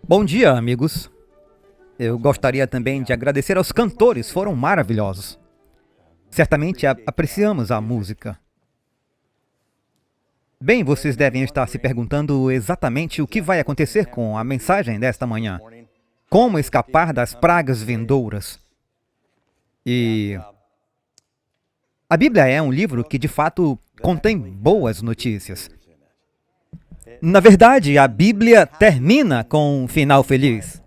Bom dia, amigos. Eu gostaria também de agradecer aos cantores, foram maravilhosos. Certamente apreciamos a música. Bem, vocês devem estar se perguntando exatamente o que vai acontecer com a mensagem desta manhã. Como escapar das pragas vindouras. E a Bíblia é um livro que, de fato, contém boas notícias. Na verdade, a Bíblia termina com um final feliz.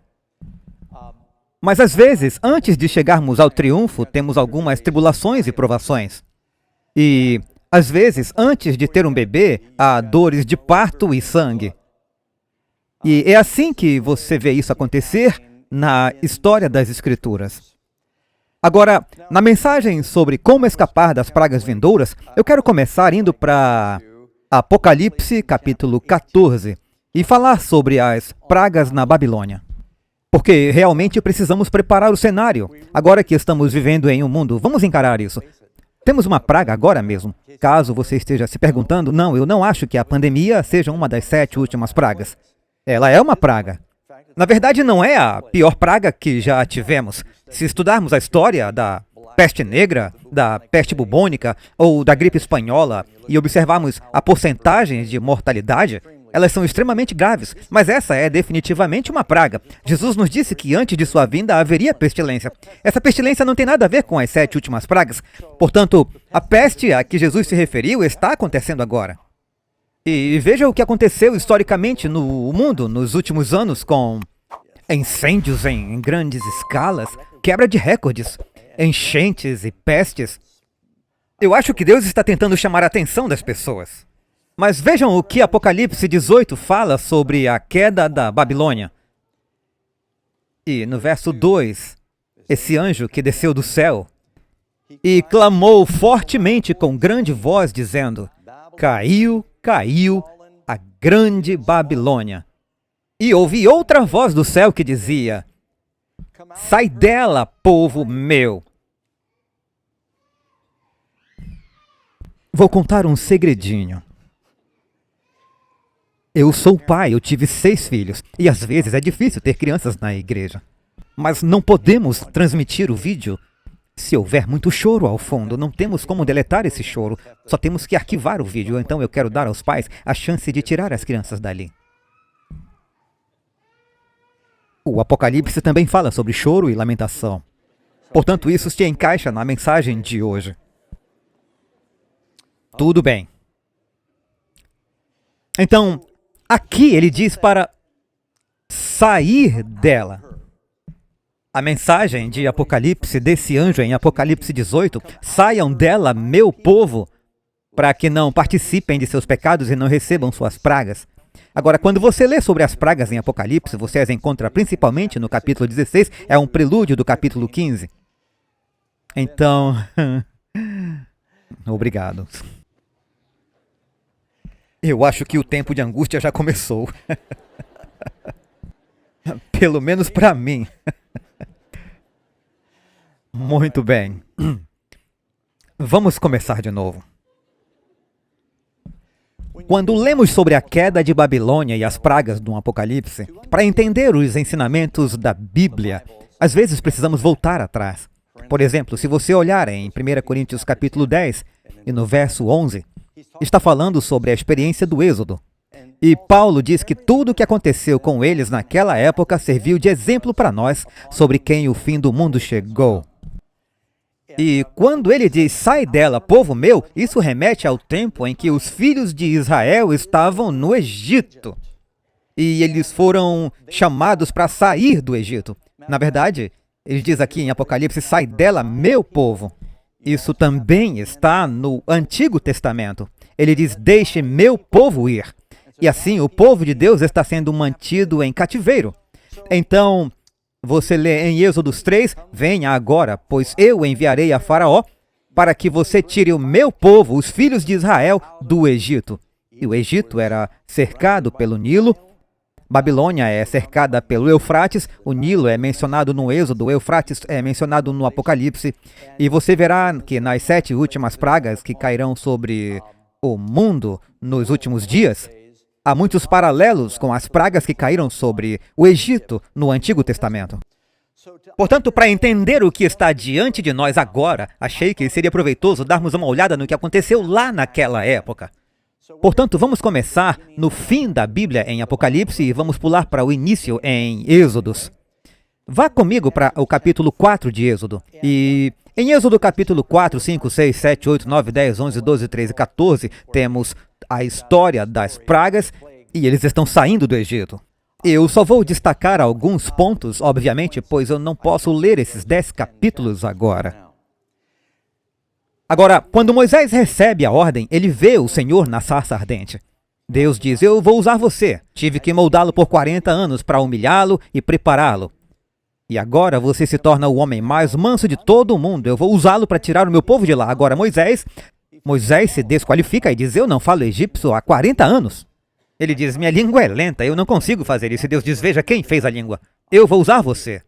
Mas às vezes, antes de chegarmos ao triunfo, temos algumas tribulações e provações. E, às vezes, antes de ter um bebê, há dores de parto e sangue. E é assim que você vê isso acontecer na história das Escrituras. Agora, na mensagem sobre como escapar das pragas vindouras, eu quero começar indo para Apocalipse, capítulo 14, e falar sobre as pragas na Babilônia. Porque realmente precisamos preparar o cenário. Agora que estamos vivendo em um mundo, vamos encarar isso. Temos uma praga agora mesmo. Caso você esteja se perguntando, não, eu não acho que a pandemia seja uma das 7 últimas pragas. Ela é uma praga. Na verdade, não é a pior praga que já tivemos. Se estudarmos a história da peste negra, da peste bubônica ou da gripe espanhola e observarmos a porcentagem de mortalidade, elas são extremamente graves, mas essa é definitivamente uma praga. Jesus nos disse que antes de sua vinda haveria pestilência. Essa pestilência não tem nada a ver com as 7 últimas pragas. Portanto, a peste a que Jesus se referiu está acontecendo agora. E veja o que aconteceu historicamente no mundo nos últimos anos com incêndios em grandes escalas, quebra de recordes, enchentes e pestes. Eu acho que Deus está tentando chamar a atenção das pessoas. Mas vejam o que Apocalipse 18 fala sobre a queda da Babilônia. E no verso 2, esse anjo que desceu do céu e clamou fortemente com grande voz, dizendo: Caiu, caiu a grande Babilônia. E ouvi outra voz do céu que dizia: Sai dela, povo meu. Vou contar um segredinho. Eu sou pai, eu tive 6 filhos, e às vezes é difícil ter crianças na igreja. Mas não podemos transmitir o vídeo se houver muito choro ao fundo. Não temos como deletar esse choro, só temos que arquivar o vídeo. Então eu quero dar aos pais a chance de tirar as crianças dali. O Apocalipse também fala sobre choro e lamentação. Portanto, isso se encaixa na mensagem de hoje. Tudo bem. Então, aqui ele diz para sair dela. A mensagem de Apocalipse, desse anjo em Apocalipse 18, saiam dela, meu povo, para que não participem de seus pecados e não recebam suas pragas. Agora, quando você lê sobre as pragas em Apocalipse, você as encontra principalmente no capítulo 16, é um prelúdio do capítulo 15. Então, obrigado. Eu acho que o tempo de angústia já começou. Pelo menos para mim. Muito bem. Vamos começar de novo. Quando lemos sobre a queda de Babilônia e as pragas do Apocalipse, para entender os ensinamentos da Bíblia, às vezes precisamos voltar atrás. Por exemplo, se você olhar em 1 Coríntios capítulo 10 e no verso 11, está falando sobre a experiência do Êxodo. E Paulo diz que tudo o que aconteceu com eles naquela época serviu de exemplo para nós sobre quem o fim do mundo chegou. E quando ele diz, sai dela, povo meu, isso remete ao tempo em que os filhos de Israel estavam no Egito. E eles foram chamados para sair do Egito. Na verdade, ele diz aqui em Apocalipse, sai dela, meu povo. Isso também está no Antigo Testamento. Ele diz, deixe meu povo ir. E assim, o povo de Deus está sendo mantido em cativeiro. Então, você lê em Êxodos 3, venha agora, pois eu enviarei a Faraó para que você tire o meu povo, os filhos de Israel, do Egito. E o Egito era cercado pelo Nilo, Babilônia é cercada pelo Eufrates, o Nilo é mencionado no Êxodo, o Eufrates é mencionado no Apocalipse, e você verá que nas 7 últimas pragas que cairão sobre o mundo nos últimos dias, Há muitos paralelos com as pragas que caíram sobre o Egito no Antigo Testamento. Portanto, para entender o que está diante de nós agora, achei que seria proveitoso darmos uma olhada no que aconteceu lá naquela época. Portanto, vamos começar no fim da Bíblia em Apocalipse e vamos pular para o início em Êxodos. Vá comigo para o capítulo 4 de Êxodo. E em Êxodo capítulo 4, 5, 6, 7, 8, 9, 10, 11, 12, 13 e 14, temos a história das pragas e eles estão saindo do Egito. Eu só vou destacar alguns pontos, obviamente, pois eu não posso ler esses 10 capítulos agora. Agora, quando Moisés recebe a ordem, ele vê o Senhor na sarça ardente. Deus diz, eu vou usar você. Tive que moldá-lo por 40 anos para humilhá-lo e prepará-lo. E agora você se torna o homem mais manso de todo o mundo. Eu vou usá-lo para tirar o meu povo de lá. Agora, Moisés se desqualifica e diz, eu não falo egípcio há 40 anos. Ele diz, minha língua é lenta, eu não consigo fazer isso. E Deus diz, veja quem fez a língua. Eu vou usar você.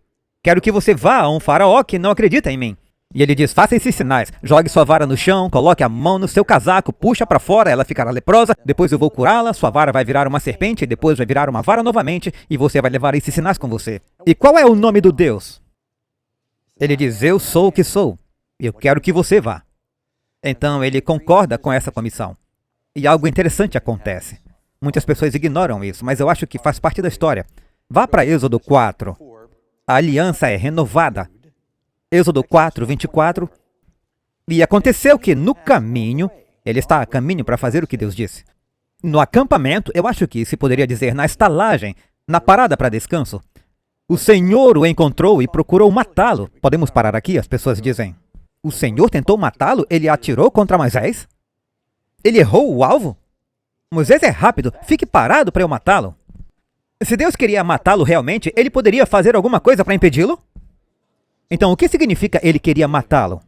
Quero que você vá a um faraó que não acredita em mim. E ele diz, faça esses sinais. Jogue sua vara no chão, coloque a mão no seu casaco, puxa para fora, ela ficará leprosa. Depois eu vou curá-la, sua vara vai virar uma serpente, depois vai virar uma vara novamente, e você vai levar esses sinais com você. E qual é o nome do Deus? Ele diz, eu sou o que sou. Eu quero que você vá. Então ele concorda com essa comissão. E algo interessante acontece. Muitas pessoas ignoram isso, mas eu acho que faz parte da história. Vá para Êxodo 4. A aliança é renovada. Êxodo 4, 24. E aconteceu que no caminho, ele está a caminho para fazer o que Deus disse. No acampamento, eu acho que se poderia dizer na estalagem, na parada para descanso, o Senhor o encontrou e procurou matá-lo. Podemos parar aqui? As pessoas dizem, o Senhor tentou matá-lo? Ele atirou contra Moisés? Ele errou o alvo? Moisés é rápido, fique parado para eu matá-lo. Se Deus queria matá-lo realmente, ele poderia fazer alguma coisa para impedi-lo? Então, o que significa ele queria matá-lo?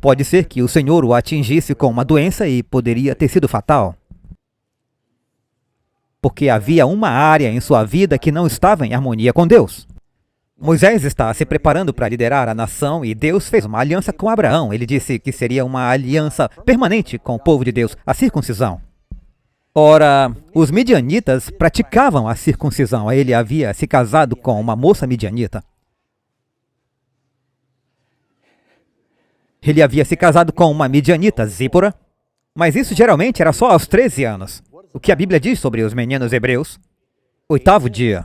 Pode ser que o Senhor o atingisse com uma doença e poderia ter sido fatal. Porque havia uma área em sua vida que não estava em harmonia com Deus. Moisés está se preparando para liderar a nação e Deus fez uma aliança com Abraão. Ele disse que seria uma aliança permanente com o povo de Deus, a circuncisão. Ora, os midianitas praticavam a circuncisão. Ele havia se casado com uma moça midianita. Ele havia se casado com uma midianita, Zípora, mas isso geralmente era só aos 13 anos. O que a Bíblia diz sobre os meninos hebreus? 8º dia.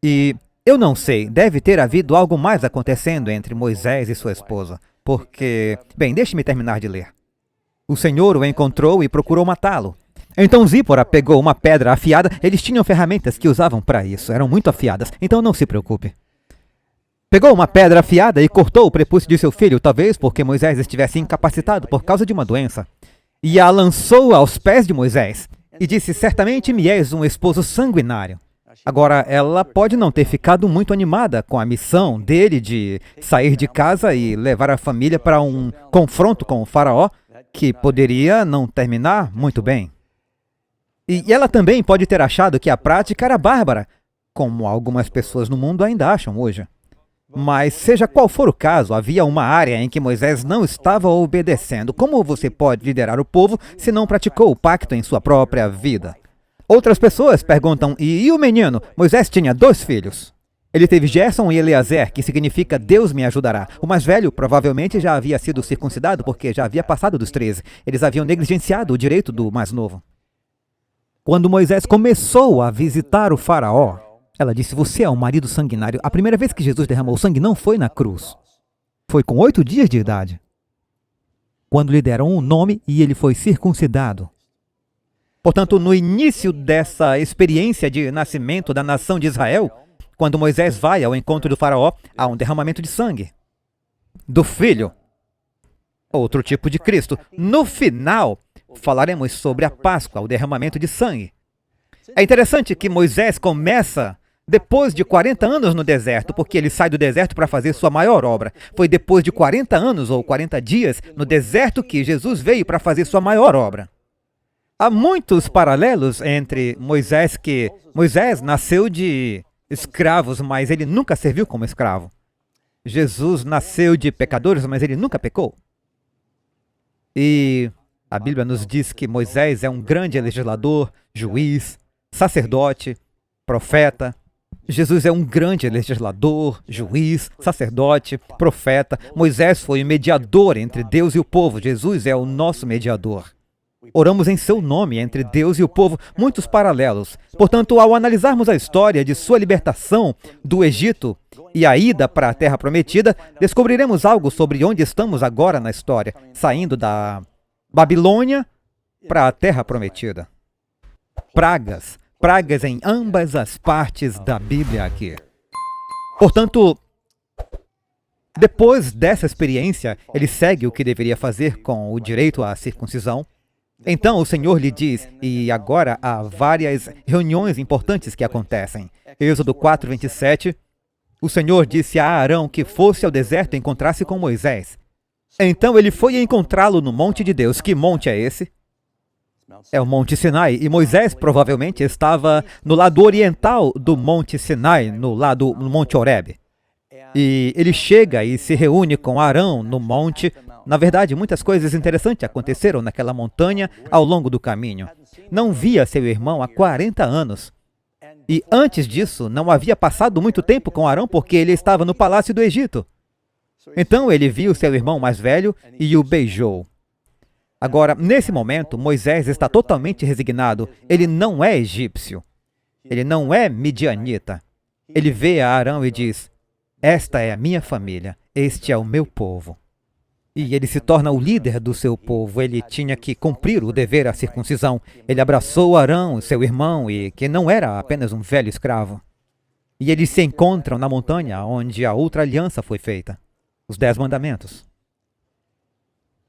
E eu não sei, deve ter havido algo mais acontecendo entre Moisés e sua esposa, porque... Bem, deixe-me terminar de ler. O Senhor o encontrou e procurou matá-lo. Então Zípora pegou uma pedra afiada, eles tinham ferramentas que usavam para isso, eram muito afiadas, então não se preocupe. Pegou uma pedra afiada e cortou o prepúcio de seu filho, talvez porque Moisés estivesse incapacitado por causa de uma doença, e a lançou aos pés de Moisés, e disse, certamente me és um esposo sanguinário. Agora, ela pode não ter ficado muito animada com a missão dele de sair de casa e levar a família para um confronto com o faraó, que poderia não terminar muito bem. E ela também pode ter achado que a prática era bárbara, como algumas pessoas no mundo ainda acham hoje. Mas, seja qual for o caso, havia uma área em que Moisés não estava obedecendo. Como você pode liderar o povo se não praticou o pacto em sua própria vida? Outras pessoas perguntam, e o menino? Moisés tinha 2 filhos. Ele teve Gerson e Eleazer, que significa Deus me ajudará. O mais velho provavelmente já havia sido circuncidado porque já havia passado dos 13. Eles haviam negligenciado o direito do mais novo. Quando Moisés começou a visitar o faraó, ela disse, você é um marido sanguinário. A primeira vez que Jesus derramou sangue não foi na cruz. Foi com 8 dias de idade, quando lhe deram um nome e ele foi circuncidado. Portanto, no início dessa experiência de nascimento da nação de Israel, quando Moisés vai ao encontro do faraó, há um derramamento de sangue do filho, outro tipo de Cristo. No final, falaremos sobre a Páscoa, o derramamento de sangue. É interessante que Moisés começa depois de 40 anos no deserto, porque ele sai do deserto para fazer sua maior obra. Foi depois de 40 anos ou 40 dias no deserto que Jesus veio para fazer sua maior obra. Há muitos paralelos entre Moisés, que Moisés nasceu de escravos, mas ele nunca serviu como escravo. Jesus nasceu de pecadores, mas ele nunca pecou. E A Bíblia nos diz que Moisés é um grande legislador, juiz, sacerdote, profeta. Jesus é um grande legislador, juiz, sacerdote, profeta. Moisés foi o mediador entre Deus e o povo. Jesus é o nosso mediador. Oramos em seu nome entre Deus e o povo, muitos paralelos. Portanto, ao analisarmos a história de sua libertação do Egito e a ida para a Terra Prometida, descobriremos algo sobre onde estamos agora na história, saindo da Babilônia para a Terra Prometida. Pragas em ambas as partes da Bíblia aqui. Portanto, depois dessa experiência, ele segue o que deveria fazer com o direito à circuncisão. Então o Senhor lhe diz, e agora há várias reuniões importantes que acontecem. Êxodo 4:27, o Senhor disse a Arão que fosse ao deserto e encontrasse com Moisés. Então ele foi encontrá-lo no monte de Deus. Que monte é esse? É o Monte Sinai. E Moisés provavelmente estava no lado oriental do Monte Sinai, no Monte Horebe. E ele chega e se reúne com Arão no monte. Na verdade, muitas coisas interessantes aconteceram naquela montanha ao longo do caminho. Não via seu irmão há 40 anos. E antes disso, não havia passado muito tempo com Arão porque ele estava no palácio do Egito. Então ele viu seu irmão mais velho e o beijou. Agora, nesse momento, Moisés está totalmente resignado. Ele não é egípcio. Ele não é midianita. Ele vê a Arão e diz: esta é a minha família, este é o meu povo. E ele se torna o líder do seu povo. Ele tinha que cumprir o dever à circuncisão. Ele abraçou Arão, seu irmão, e que não era apenas um velho escravo. E eles se encontram na montanha onde a outra aliança foi feita, os 10 mandamentos.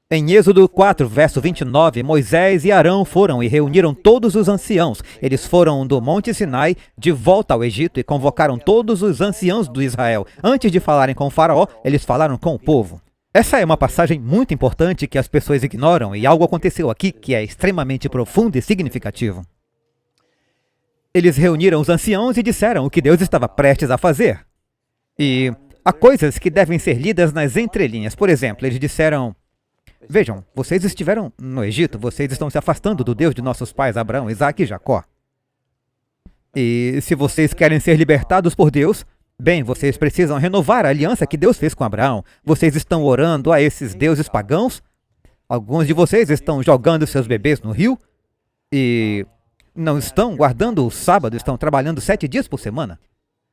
Em Êxodo 4, verso 29, Moisés e Arão foram e reuniram todos os anciãos. Eles foram do Monte Sinai de volta ao Egito e convocaram todos os anciãos do Israel. Antes de falarem com o faraó, eles falaram com o povo. Essa é uma passagem muito importante que as pessoas ignoram, e algo aconteceu aqui que é extremamente profundo e significativo. Eles reuniram os anciãos e disseram o que Deus estava prestes a fazer. E há coisas que devem ser lidas nas entrelinhas. Por exemplo, eles disseram: vejam, vocês estiveram no Egito, vocês estão se afastando do Deus de nossos pais Abraão, Isaque e Jacó. E se vocês querem ser libertados por Deus, bem, vocês precisam renovar a aliança que Deus fez com Abraão. Vocês estão orando a esses deuses pagãos? Alguns de vocês estão jogando seus bebês no rio? E não estão guardando o sábado, estão trabalhando 7 dias por semana?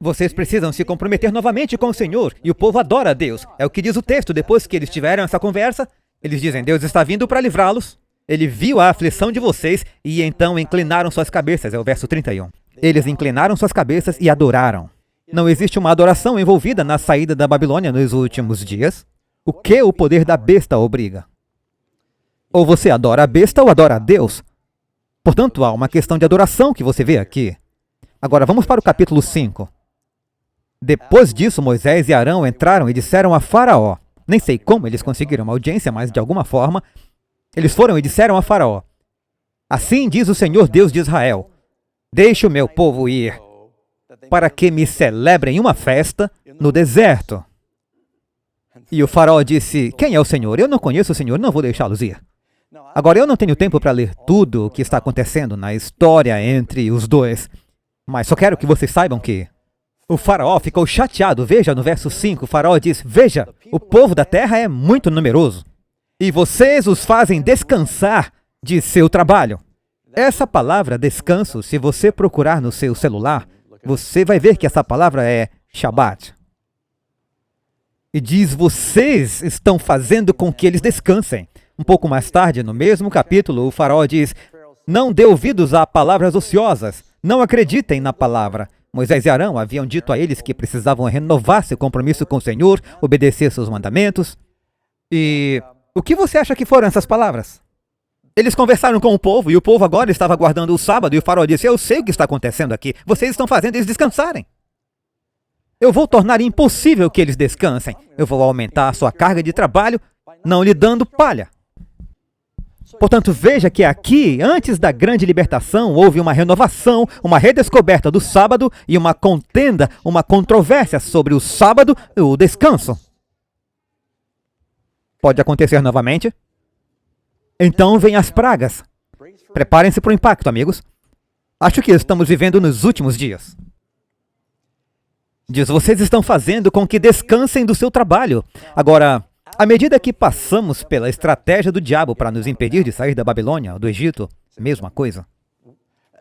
Vocês precisam se comprometer novamente com o Senhor, e o povo adora a Deus. É o que diz o texto. Depois que eles tiveram essa conversa, eles dizem: Deus está vindo para livrá-los. Ele viu a aflição de vocês e então inclinaram suas cabeças. É o verso 31. Eles inclinaram suas cabeças e adoraram. Não existe uma adoração envolvida na saída da Babilônia nos últimos dias. O que o poder da besta obriga? Ou você adora a besta ou adora a Deus. Portanto, há uma questão de adoração que você vê aqui. Agora, vamos para o capítulo 5. Depois disso, Moisés e Arão entraram e disseram a Faraó. Nem sei como eles conseguiram uma audiência, mas de alguma forma, eles foram e disseram a Faraó: assim diz o Senhor Deus de Israel: deixe o meu povo ir, para que me celebrem uma festa no deserto. E o faraó disse: quem é o Senhor? Eu não conheço o Senhor, não vou deixá-los ir. Agora, eu não tenho tempo para ler tudo o que está acontecendo na história entre os dois, mas só quero que vocês saibam que o faraó ficou chateado. Veja no verso 5, o faraó diz: veja, o povo da terra é muito numeroso, e vocês os fazem descansar de seu trabalho. Essa palavra descanso, se você procurar no seu celular, você vai ver que essa palavra é Shabbat. E diz: vocês estão fazendo com que eles descansem. Um pouco mais tarde, no mesmo capítulo, o faraó diz: não dê ouvidos a palavras ociosas, não acreditem na palavra. Moisés e Arão haviam dito a eles que precisavam renovar seu compromisso com o Senhor, obedecer seus mandamentos. E o que você acha que foram essas palavras? Eles conversaram com o povo, e o povo agora estava guardando o sábado, e o faraó disse: eu sei o que está acontecendo aqui, vocês estão fazendo eles descansarem. Eu vou tornar impossível que eles descansem. Eu vou aumentar a sua carga de trabalho, não lhe dando palha. Portanto, veja que aqui, antes da grande libertação, houve uma renovação, uma redescoberta do sábado e uma contenda, uma controvérsia sobre o sábado e o descanso. Pode acontecer novamente? Então vêm as pragas. Preparem-se para o impacto, amigos. Acho que estamos vivendo nos últimos dias. Diz, vocês estão fazendo com que descansem do seu trabalho. Agora, à medida que passamos pela estratégia do diabo para nos impedir de sair da Babilônia, do Egito, mesma coisa.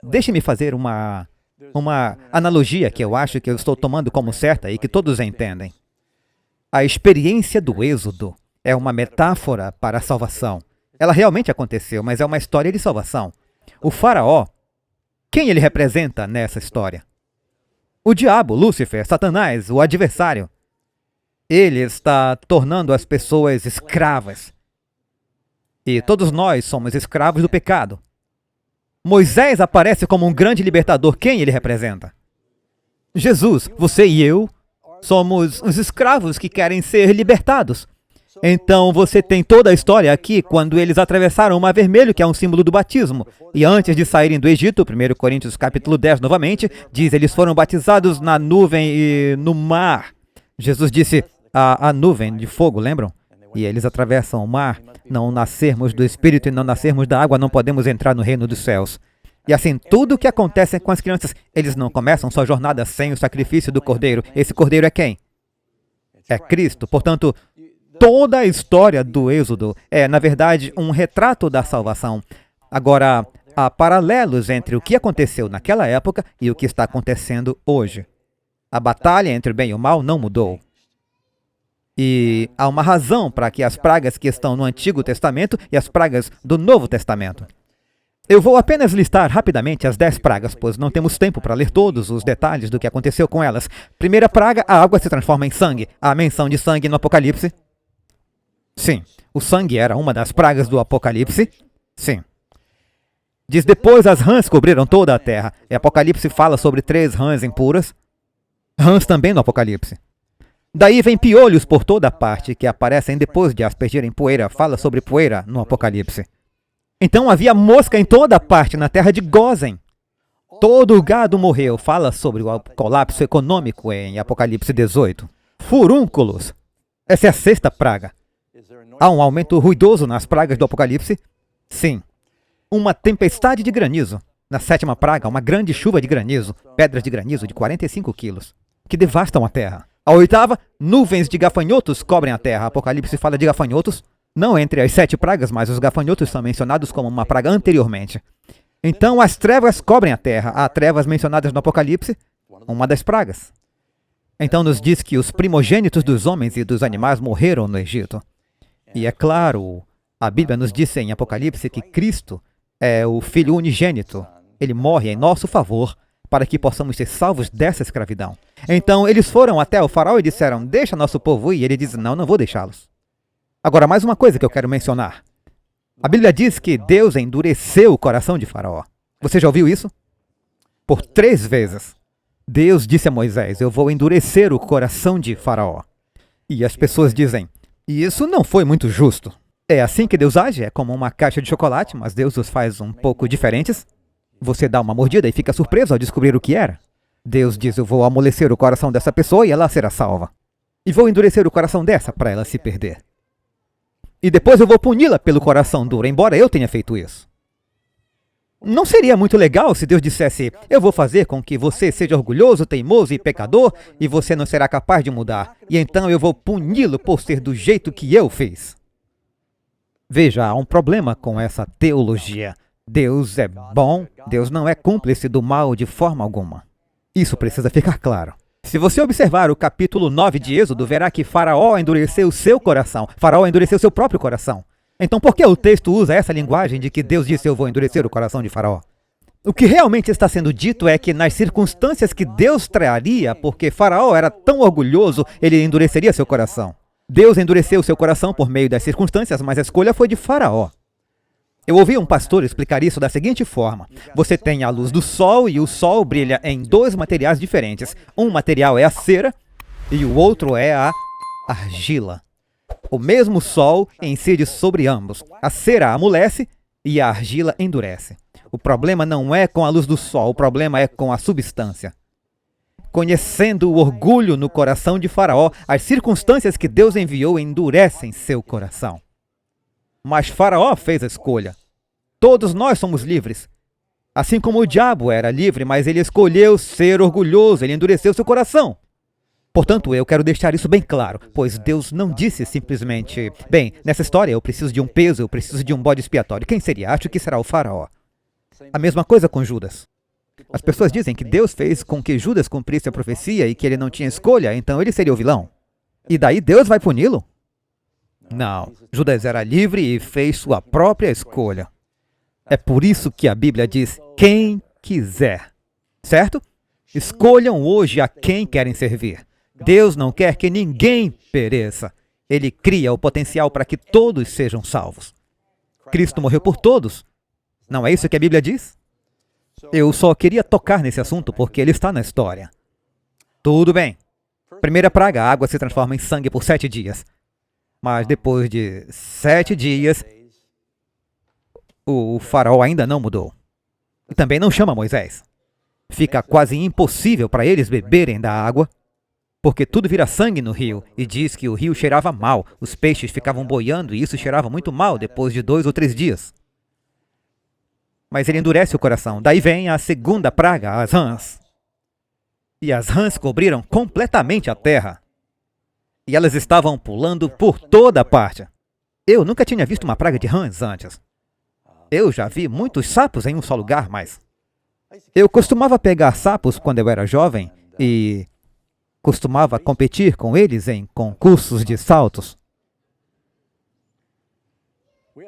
Deixe-me fazer uma analogia que eu acho que eu estou tomando como certa e que todos entendem. A experiência do êxodo é uma metáfora para a salvação. Ela realmente aconteceu, mas é uma história de salvação. O faraó, quem ele representa nessa história? O diabo, Lúcifer, Satanás, o adversário. Ele está tornando as pessoas escravas. E todos nós somos escravos do pecado. Moisés aparece como um grande libertador. Quem ele representa? Jesus. Você e eu somos os escravos que querem ser libertados. Então você tem toda a história aqui quando eles atravessaram o Mar Vermelho, que é um símbolo do batismo. E antes de saírem do Egito, 1 Coríntios capítulo 10 novamente, diz, eles foram batizados na nuvem e no mar. Jesus disse, a nuvem de fogo, lembram? E eles atravessam o mar, não nascermos do Espírito e não nascermos da água, não podemos entrar no reino dos céus. E assim, tudo o que acontece com as crianças, eles não começam sua jornada sem o sacrifício do Cordeiro. Esse Cordeiro é quem? É Cristo. Portanto, toda a história do Êxodo é, na verdade, um retrato da salvação. Agora, há paralelos entre o que aconteceu naquela época e o que está acontecendo hoje. A batalha entre o bem e o mal não mudou. E há uma razão para que as pragas que estão no Antigo Testamento e as pragas do Novo Testamento. Eu vou apenas listar rapidamente as 10 pragas, pois não temos tempo para ler todos os detalhes do que aconteceu com elas. Primeira praga, a água se transforma em sangue. Há menção de sangue no Apocalipse? Sim. O sangue era uma das pragas do Apocalipse? Sim. Diz, depois as rãs cobriram toda a terra. E Apocalipse fala sobre 3 rãs impuras. Rãs também no Apocalipse. Daí vem piolhos por toda parte, que aparecem depois de aspergirem poeira. Fala sobre poeira no Apocalipse. Então havia mosca em toda parte, na terra de Gósen. Todo o gado morreu. Fala sobre o colapso econômico em Apocalipse 18. Furúnculos. Essa é a 6ª praga. Há um aumento ruidoso nas pragas do Apocalipse? Sim. Uma tempestade de granizo. Na 7ª praga, uma grande chuva de granizo. Pedras de granizo de 45 quilos, que devastam a terra. A 8ª, nuvens de gafanhotos cobrem a terra. Apocalipse fala de gafanhotos, não entre as 7 pragas, mas os gafanhotos são mencionados como uma praga anteriormente. Então as trevas cobrem a terra. Há trevas mencionadas no Apocalipse, uma das pragas. Então nos diz que os primogênitos dos homens e dos animais morreram no Egito. E é claro, a Bíblia nos diz em Apocalipse que Cristo é o Filho unigênito. Ele morre em nosso favor para que possamos ser salvos dessa escravidão. Então eles foram até o faraó e disseram, deixa nosso povo ir. E ele diz, não, não vou deixá-los. Agora, mais uma coisa que eu quero mencionar. A Bíblia diz que Deus endureceu o coração de Faraó. Você já ouviu isso? Por 3 vezes. Deus disse a Moisés, eu vou endurecer o coração de Faraó. E as pessoas dizem, isso não foi muito justo. É assim que Deus age? É como uma caixa de chocolate, mas Deus os faz um pouco diferentes? Você dá uma mordida e fica surpreso ao descobrir o que era. Deus diz, eu vou amolecer o coração dessa pessoa e ela será salva. E vou endurecer o coração dessa para ela se perder. E depois eu vou puni-la pelo coração duro, embora eu tenha feito isso. Não seria muito legal se Deus dissesse, eu vou fazer com que você seja orgulhoso, teimoso e pecador, e você não será capaz de mudar, e então eu vou puni-lo por ser do jeito que eu fiz. Veja, há um problema com essa teologia. Deus é bom, Deus não é cúmplice do mal de forma alguma. Isso precisa ficar claro. Se você observar o capítulo 9 de Êxodo, verá que Faraó endureceu seu coração. Faraó endureceu seu próprio coração. Então por que o texto usa essa linguagem de que Deus disse eu vou endurecer o coração de Faraó? O que realmente está sendo dito é que nas circunstâncias que Deus traria, porque Faraó era tão orgulhoso, ele endureceria seu coração. Deus endureceu seu coração por meio das circunstâncias, mas a escolha foi de Faraó. Eu ouvi um pastor explicar isso da seguinte forma. Você tem a luz do sol e o sol brilha em 2 materiais diferentes. Um material é a cera e o outro é a argila. O mesmo sol incide sobre ambos. A cera amolece e a argila endurece. O problema não é com a luz do sol, o problema é com a substância. Conhecendo o orgulho no coração de Faraó, as circunstâncias que Deus enviou endurecem seu coração. Mas Faraó fez a escolha. Todos nós somos livres. Assim como o diabo era livre, mas ele escolheu ser orgulhoso, ele endureceu seu coração. Portanto, eu quero deixar isso bem claro, pois Deus não disse simplesmente, bem, nessa história eu preciso de um peso, eu preciso de um bode expiatório. Quem seria? Acho que será o Faraó. A mesma coisa com Judas. As pessoas dizem que Deus fez com que Judas cumprisse a profecia e que ele não tinha escolha, então ele seria o vilão. E daí Deus vai puni-lo? Não, Judas era livre e fez sua própria escolha. É por isso que a Bíblia diz, quem quiser. Certo? Escolham hoje a quem querem servir. Deus não quer que ninguém pereça. Ele cria o potencial para que todos sejam salvos. Cristo morreu por todos. Não é isso que a Bíblia diz? Eu só queria tocar nesse assunto porque ele está na história. Tudo bem. Primeira praga, a água se transforma em sangue por 7 dias. Mas depois de 7 dias, o faraó ainda não mudou. E também não chama Moisés. Fica quase impossível para eles beberem da água, porque tudo vira sangue no rio, e diz que o rio cheirava mal. Os peixes ficavam boiando e isso cheirava muito mal depois de 2 ou 3 dias. Mas ele endurece o coração. Daí vem a segunda praga, as rãs. E as rãs cobriram completamente a terra. E elas estavam pulando por toda parte. Eu nunca tinha visto uma praga de rãs antes. Eu já vi muitos sapos em um só lugar, mas eu costumava pegar sapos quando eu era jovem e costumava competir com eles em concursos de saltos.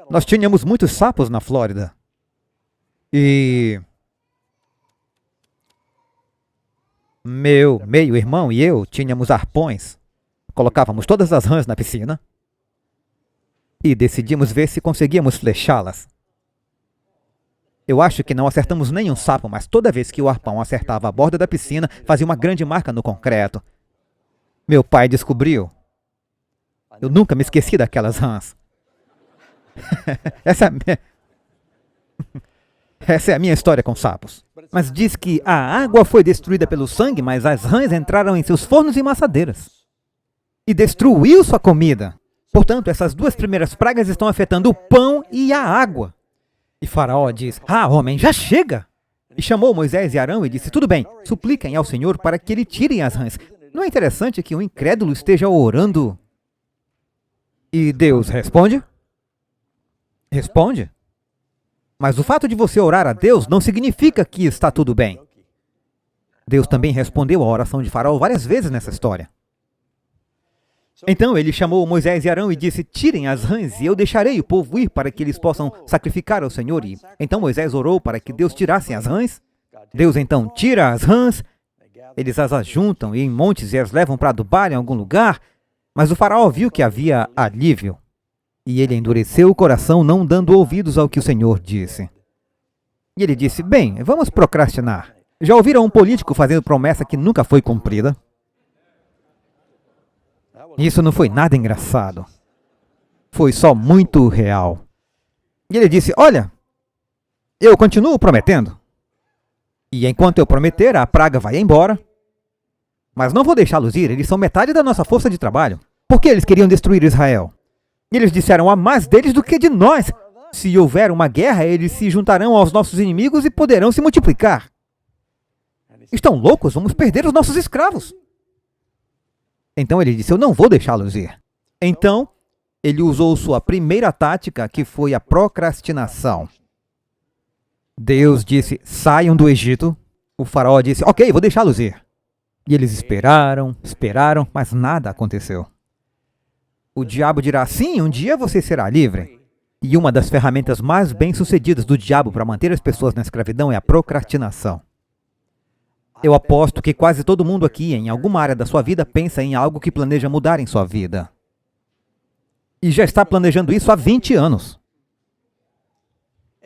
Nós tínhamos muitos sapos na Flórida. E meu meio-irmão e eu tínhamos arpões. Colocávamos todas as rãs na piscina e decidimos ver se conseguíamos flechá-las. Eu acho que não acertamos nenhum sapo, mas toda vez que o arpão acertava a borda da piscina, fazia uma grande marca no concreto. Meu pai descobriu. Eu nunca me esqueci daquelas rãs. Essa é a minha história com sapos. Mas diz que a água foi destruída pelo sangue, mas as rãs entraram em seus fornos e maçadeiras. E destruiu sua comida. Portanto, essas 2 primeiras pragas estão afetando o pão e a água. E Faraó diz, homem, já chega! E chamou Moisés e Arão e disse, tudo bem, supliquem ao Senhor para que ele tire as rãs. Não é interessante que um incrédulo esteja orando? E Deus responde? Responde. Mas o fato de você orar a Deus não significa que está tudo bem. Deus também respondeu à oração de Faraó várias vezes nessa história. Então ele chamou Moisés e Arão e disse, tirem as rãs e eu deixarei o povo ir para que eles possam sacrificar ao Senhor. E então Moisés orou para que Deus tirasse as rãs. Deus então tira as rãs, eles as ajuntam em montes e as levam para adubar em algum lugar. Mas o faraó viu que havia alívio. E ele endureceu o coração, não dando ouvidos ao que o Senhor disse. E ele disse, bem, vamos procrastinar. Já ouviram um político fazendo promessa que nunca foi cumprida? Isso não foi nada engraçado. Foi só muito real. E ele disse, olha, eu continuo prometendo. E enquanto eu prometer, a praga vai embora. Mas não vou deixá-los ir, eles são metade da nossa força de trabalho. Por que eles queriam destruir Israel? E eles disseram, há mais deles do que de nós. Se houver uma guerra, eles se juntarão aos nossos inimigos e poderão se multiplicar. Estão loucos? Vamos perder os nossos escravos. Então ele disse, eu não vou deixá-los ir. Então, ele usou sua primeira tática, que foi a procrastinação. Deus disse, saiam do Egito. O faraó disse, ok, vou deixá-los ir. E eles esperaram, mas nada aconteceu. O diabo dirá, sim, um dia você será livre. E uma das ferramentas mais bem-sucedidas do diabo para manter as pessoas na escravidão é a procrastinação. Eu aposto que quase todo mundo aqui, em alguma área da sua vida, pensa em algo que planeja mudar em sua vida. E já está planejando isso há 20 anos.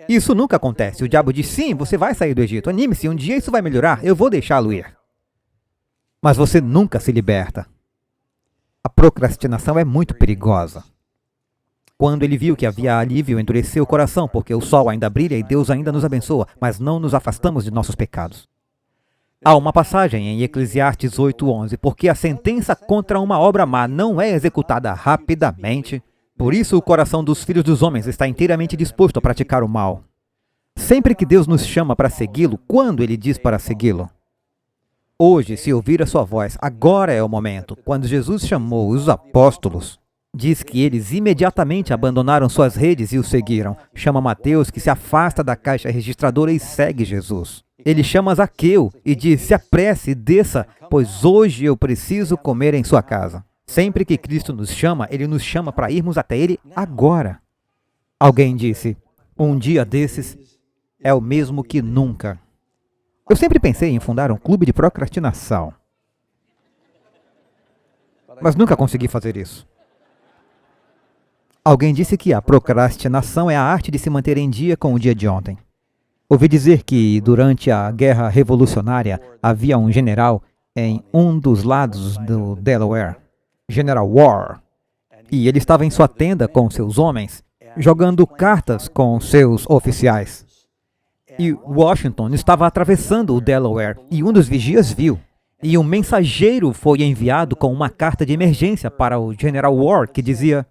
Isso nunca acontece. O diabo diz, sim, você vai sair do Egito. Anime-se, um dia isso vai melhorar, eu vou deixá-lo ir. Mas você nunca se liberta. A procrastinação é muito perigosa. Quando ele viu que havia alívio, endureceu o coração, porque o sol ainda brilha e Deus ainda nos abençoa, mas não nos afastamos de nossos pecados. Há uma passagem em Eclesiastes 8:11, porque a sentença contra uma obra má não é executada rapidamente, Por isso o coração dos filhos dos homens está inteiramente disposto a praticar o mal. Sempre que Deus nos chama para segui-lo, quando Ele diz para segui-lo? Hoje, se ouvir a sua voz, agora é o momento. Quando Jesus chamou os apóstolos, diz que eles imediatamente abandonaram suas redes e o seguiram. Chama Mateus, que se afasta da caixa registradora e segue Jesus. Ele chama Zaqueu e diz: se apresse e desça, pois hoje eu preciso comer em sua casa. Sempre que Cristo nos chama, Ele nos chama para irmos até Ele agora. Alguém disse: um dia desses é o mesmo que nunca. Eu sempre pensei em fundar um clube de procrastinação, mas nunca consegui fazer isso. Alguém disse que a procrastinação é a arte de se manter em dia com o dia de ontem. Ouvi dizer que durante a Guerra Revolucionária havia um general em um dos lados do Delaware, General War, e ele estava em sua tenda com seus homens, jogando cartas com seus oficiais. E Washington estava atravessando o Delaware, e um dos vigias viu. E um mensageiro foi enviado com uma carta de emergência para o General War, que dizia: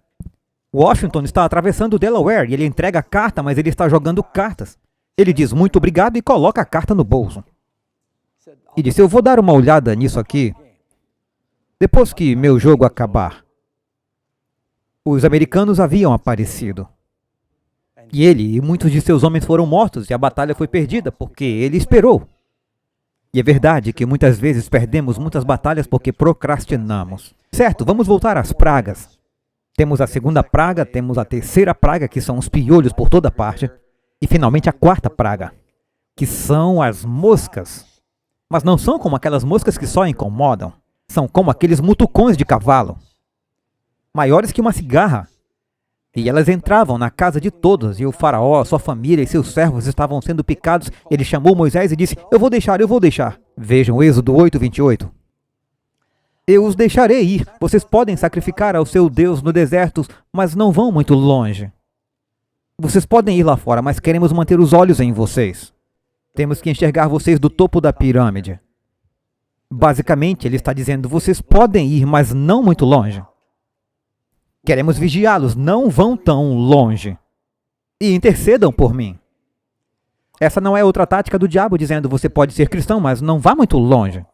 Washington está atravessando o Delaware, e ele entrega a carta, mas ele está jogando cartas. Ele diz muito obrigado e coloca a carta no bolso. E disse: eu vou dar uma olhada nisso aqui depois que meu jogo acabar. Os americanos haviam aparecido. E ele e muitos de seus homens foram mortos e a batalha foi perdida porque ele esperou. E é verdade que muitas vezes perdemos muitas batalhas porque procrastinamos. Certo, vamos voltar às pragas. Temos a segunda praga, temos a terceira praga, que são os piolhos por toda parte. E finalmente a quarta praga, que são as moscas. Mas não são como aquelas moscas que só incomodam. São como aqueles mutucões de cavalo, maiores que uma cigarra. E elas entravam na casa de todos, e o faraó, sua família e seus servos estavam sendo picados. Ele chamou Moisés e disse: eu vou deixar. Vejam Êxodo 8:28. Eu os deixarei ir. Vocês podem sacrificar ao seu Deus no deserto, mas não vão muito longe. Vocês podem ir lá fora, mas queremos manter os olhos em vocês. Temos que enxergar vocês do topo da pirâmide. Basicamente, ele está dizendo: vocês podem ir, mas não muito longe. Queremos vigiá-los, não vão tão longe. E intercedam por mim. Essa não é outra tática do diabo dizendo: você pode ser cristão, mas não vá muito longe.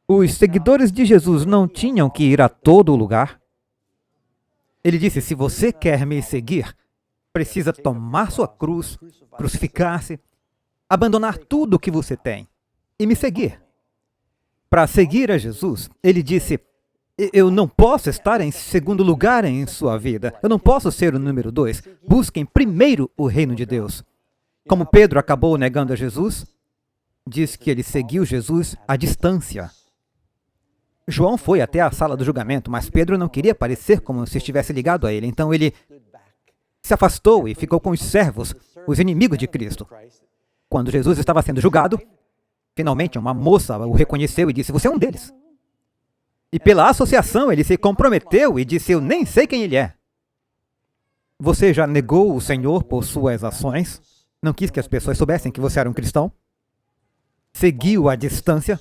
Os seguidores de Jesus não tinham que ir a todo lugar. Ele disse: se você quer me seguir, precisa tomar sua cruz, crucificar-se, abandonar tudo o que você tem e me seguir. Para seguir a Jesus, ele disse: eu não posso estar em segundo lugar em sua vida. Eu não posso ser o número 2. Busquem primeiro o reino de Deus. Como Pedro acabou negando a Jesus, diz que ele seguiu Jesus à distância. João foi até a sala do julgamento, mas Pedro não queria parecer como se estivesse ligado a ele. Então ele se afastou e ficou com os servos, os inimigos de Cristo. Quando Jesus estava sendo julgado, finalmente uma moça o reconheceu e disse: você é um deles. E pela associação ele se comprometeu e disse: eu nem sei quem ele é. Você já negou o Senhor por suas ações? Não quis que as pessoas soubessem que você era um cristão? Seguiu à distância?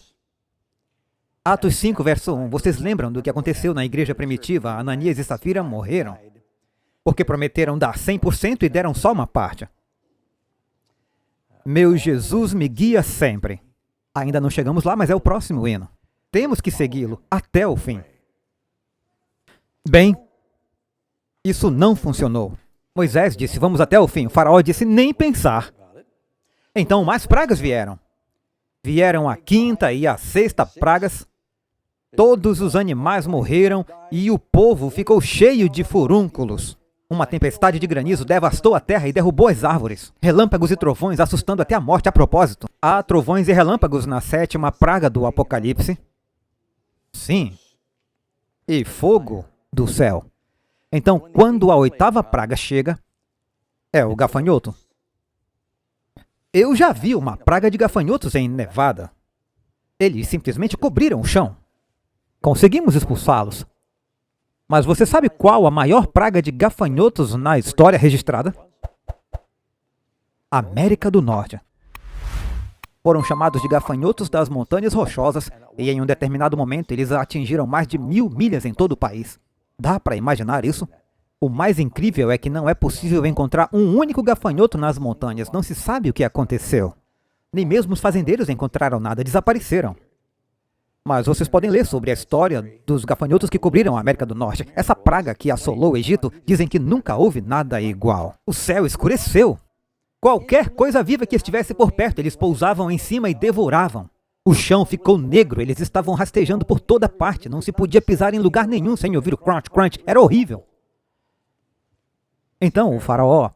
Atos 5, verso 1. Vocês lembram do que aconteceu na igreja primitiva? Ananias e Safira morreram porque prometeram dar 100% e deram só uma parte. Meu Jesus me guia sempre. Ainda não chegamos lá, mas é o próximo hino. Temos que segui-lo até o fim. Bem, isso não funcionou. Moisés disse: vamos até o fim. O faraó disse: nem pensar. Então mais pragas vieram. Vieram a quinta e a sexta pragas. Todos os animais morreram e o povo ficou cheio de furúnculos. Uma tempestade de granizo devastou a terra e derrubou as árvores. Relâmpagos e trovões assustando até a morte. A propósito, há trovões e relâmpagos na sétima praga do Apocalipse. Sim. E fogo do céu. Então, quando a oitava praga chega, é o gafanhoto. Eu já vi uma praga de gafanhotos em Nevada. Eles simplesmente cobriram o chão. Conseguimos expulsá-los. Mas você sabe qual a maior praga de gafanhotos na história registrada? América do Norte. Foram chamados de gafanhotos das montanhas rochosas e em um determinado momento eles atingiram mais de 1000 milhas em todo o país. Dá para imaginar isso? O mais incrível é que não é possível encontrar um único gafanhoto nas montanhas. Não se sabe o que aconteceu. Nem mesmo os fazendeiros encontraram nada, desapareceram. Mas vocês podem ler sobre a história dos gafanhotos que cobriram a América do Norte. Essa praga que assolou o Egito, dizem que nunca houve nada igual. O céu escureceu. Qualquer coisa viva que estivesse por perto, eles pousavam em cima e devoravam. O chão ficou negro, eles estavam rastejando por toda parte. Não se podia pisar em lugar nenhum sem ouvir o crunch, crunch. Era horrível. Então o faraó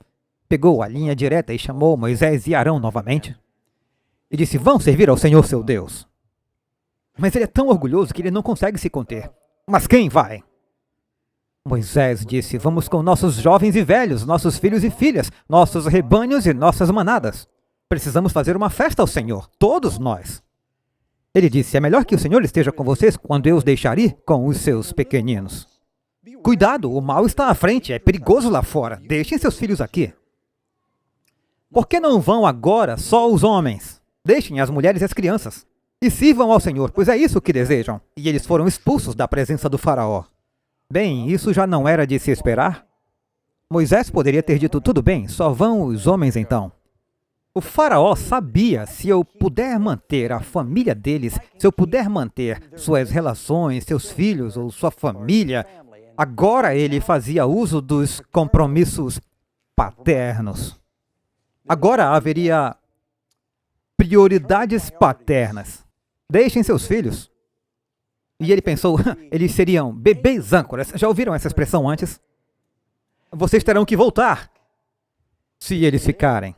pegou a linha direta e chamou Moisés e Arão novamente e disse: vão servir ao Senhor seu Deus. Mas ele é tão orgulhoso que ele não consegue se conter. Mas quem vai? Moisés disse: vamos com nossos jovens e velhos, nossos filhos e filhas, nossos rebanhos e nossas manadas. Precisamos fazer uma festa ao Senhor, todos nós. Ele disse: é melhor que o Senhor esteja com vocês quando eu os deixar ir com os seus pequeninos. Cuidado, o mal está à frente, é perigoso lá fora. Deixem seus filhos aqui. Por que não vão agora só os homens? Deixem as mulheres e as crianças. E sirvam ao Senhor, pois é isso que desejam. E eles foram expulsos da presença do faraó. Bem, isso já não era de se esperar? Moisés poderia ter dito: tudo bem, só vão os homens então. O faraó sabia: se eu puder manter a família deles, se eu puder manter suas relações, seus filhos ou sua família, agora ele fazia uso dos compromissos paternos. Agora haveria prioridades paternas. Deixem seus filhos. E ele pensou: eles seriam bebês âncoras. Já ouviram essa expressão antes? Vocês terão que voltar se eles ficarem.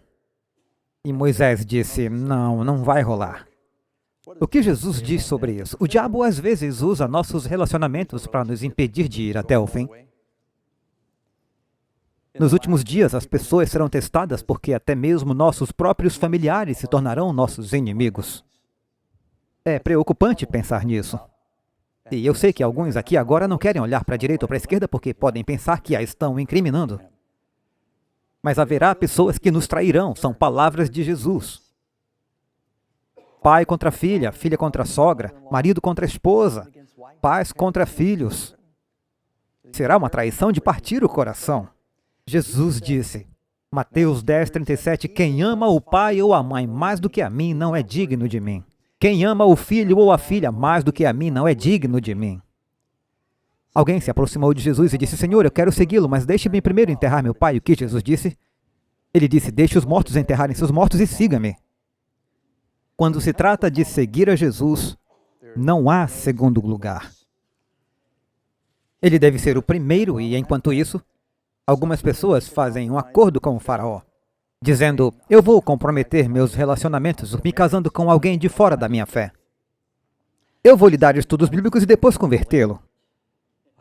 E Moisés disse: não, não vai rolar. O que Jesus diz sobre isso? O diabo às vezes usa nossos relacionamentos para nos impedir de ir até o fim. Nos últimos dias, as pessoas serão testadas porque até mesmo nossos próprios familiares se tornarão nossos inimigos. É preocupante pensar nisso. E eu sei que alguns aqui agora não querem olhar para a direita ou para a esquerda porque podem pensar que a estão incriminando. Mas haverá pessoas que nos trairão, são palavras de Jesus. Pai contra filha, filha contra sogra, marido contra esposa, pais contra filhos. Será uma traição de partir o coração. Jesus disse, Mateus 10:37, quem ama o pai ou a mãe mais do que a mim não é digno de mim. Quem ama o filho ou a filha mais do que a mim não é digno de mim. Alguém se aproximou de Jesus e disse: Senhor, eu quero segui-lo, mas deixe-me primeiro enterrar meu pai. O que Jesus disse? Ele disse: deixe os mortos enterrarem seus mortos e siga-me. Quando se trata de seguir a Jesus, não há segundo lugar. Ele deve ser o primeiro e, enquanto isso, algumas pessoas fazem um acordo com o faraó, dizendo: eu vou comprometer meus relacionamentos me casando com alguém de fora da minha fé. Eu vou lhe dar estudos bíblicos e depois convertê-lo.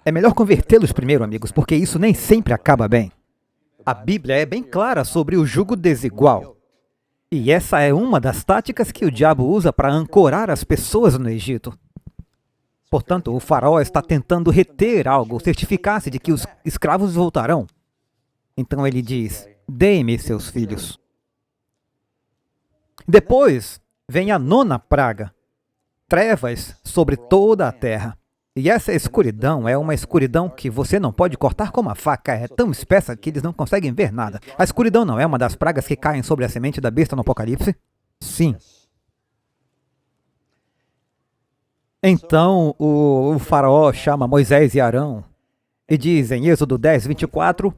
É melhor convertê-los primeiro, amigos, porque isso nem sempre acaba bem. A Bíblia é bem clara sobre o jugo desigual. E essa é uma das táticas que o diabo usa para ancorar as pessoas no Egito. Portanto, o faraó está tentando reter algo, certificar-se de que os escravos voltarão. Então ele diz: deem-me seus filhos. Depois vem a 9ª praga, trevas sobre toda a terra. E essa escuridão é uma escuridão que você não pode cortar com uma faca, é tão espessa que eles não conseguem ver nada. A escuridão não é uma das pragas que caem sobre a semente da besta no Apocalipse? Sim. Então o faraó chama Moisés e Arão e diz em Êxodo 10:24,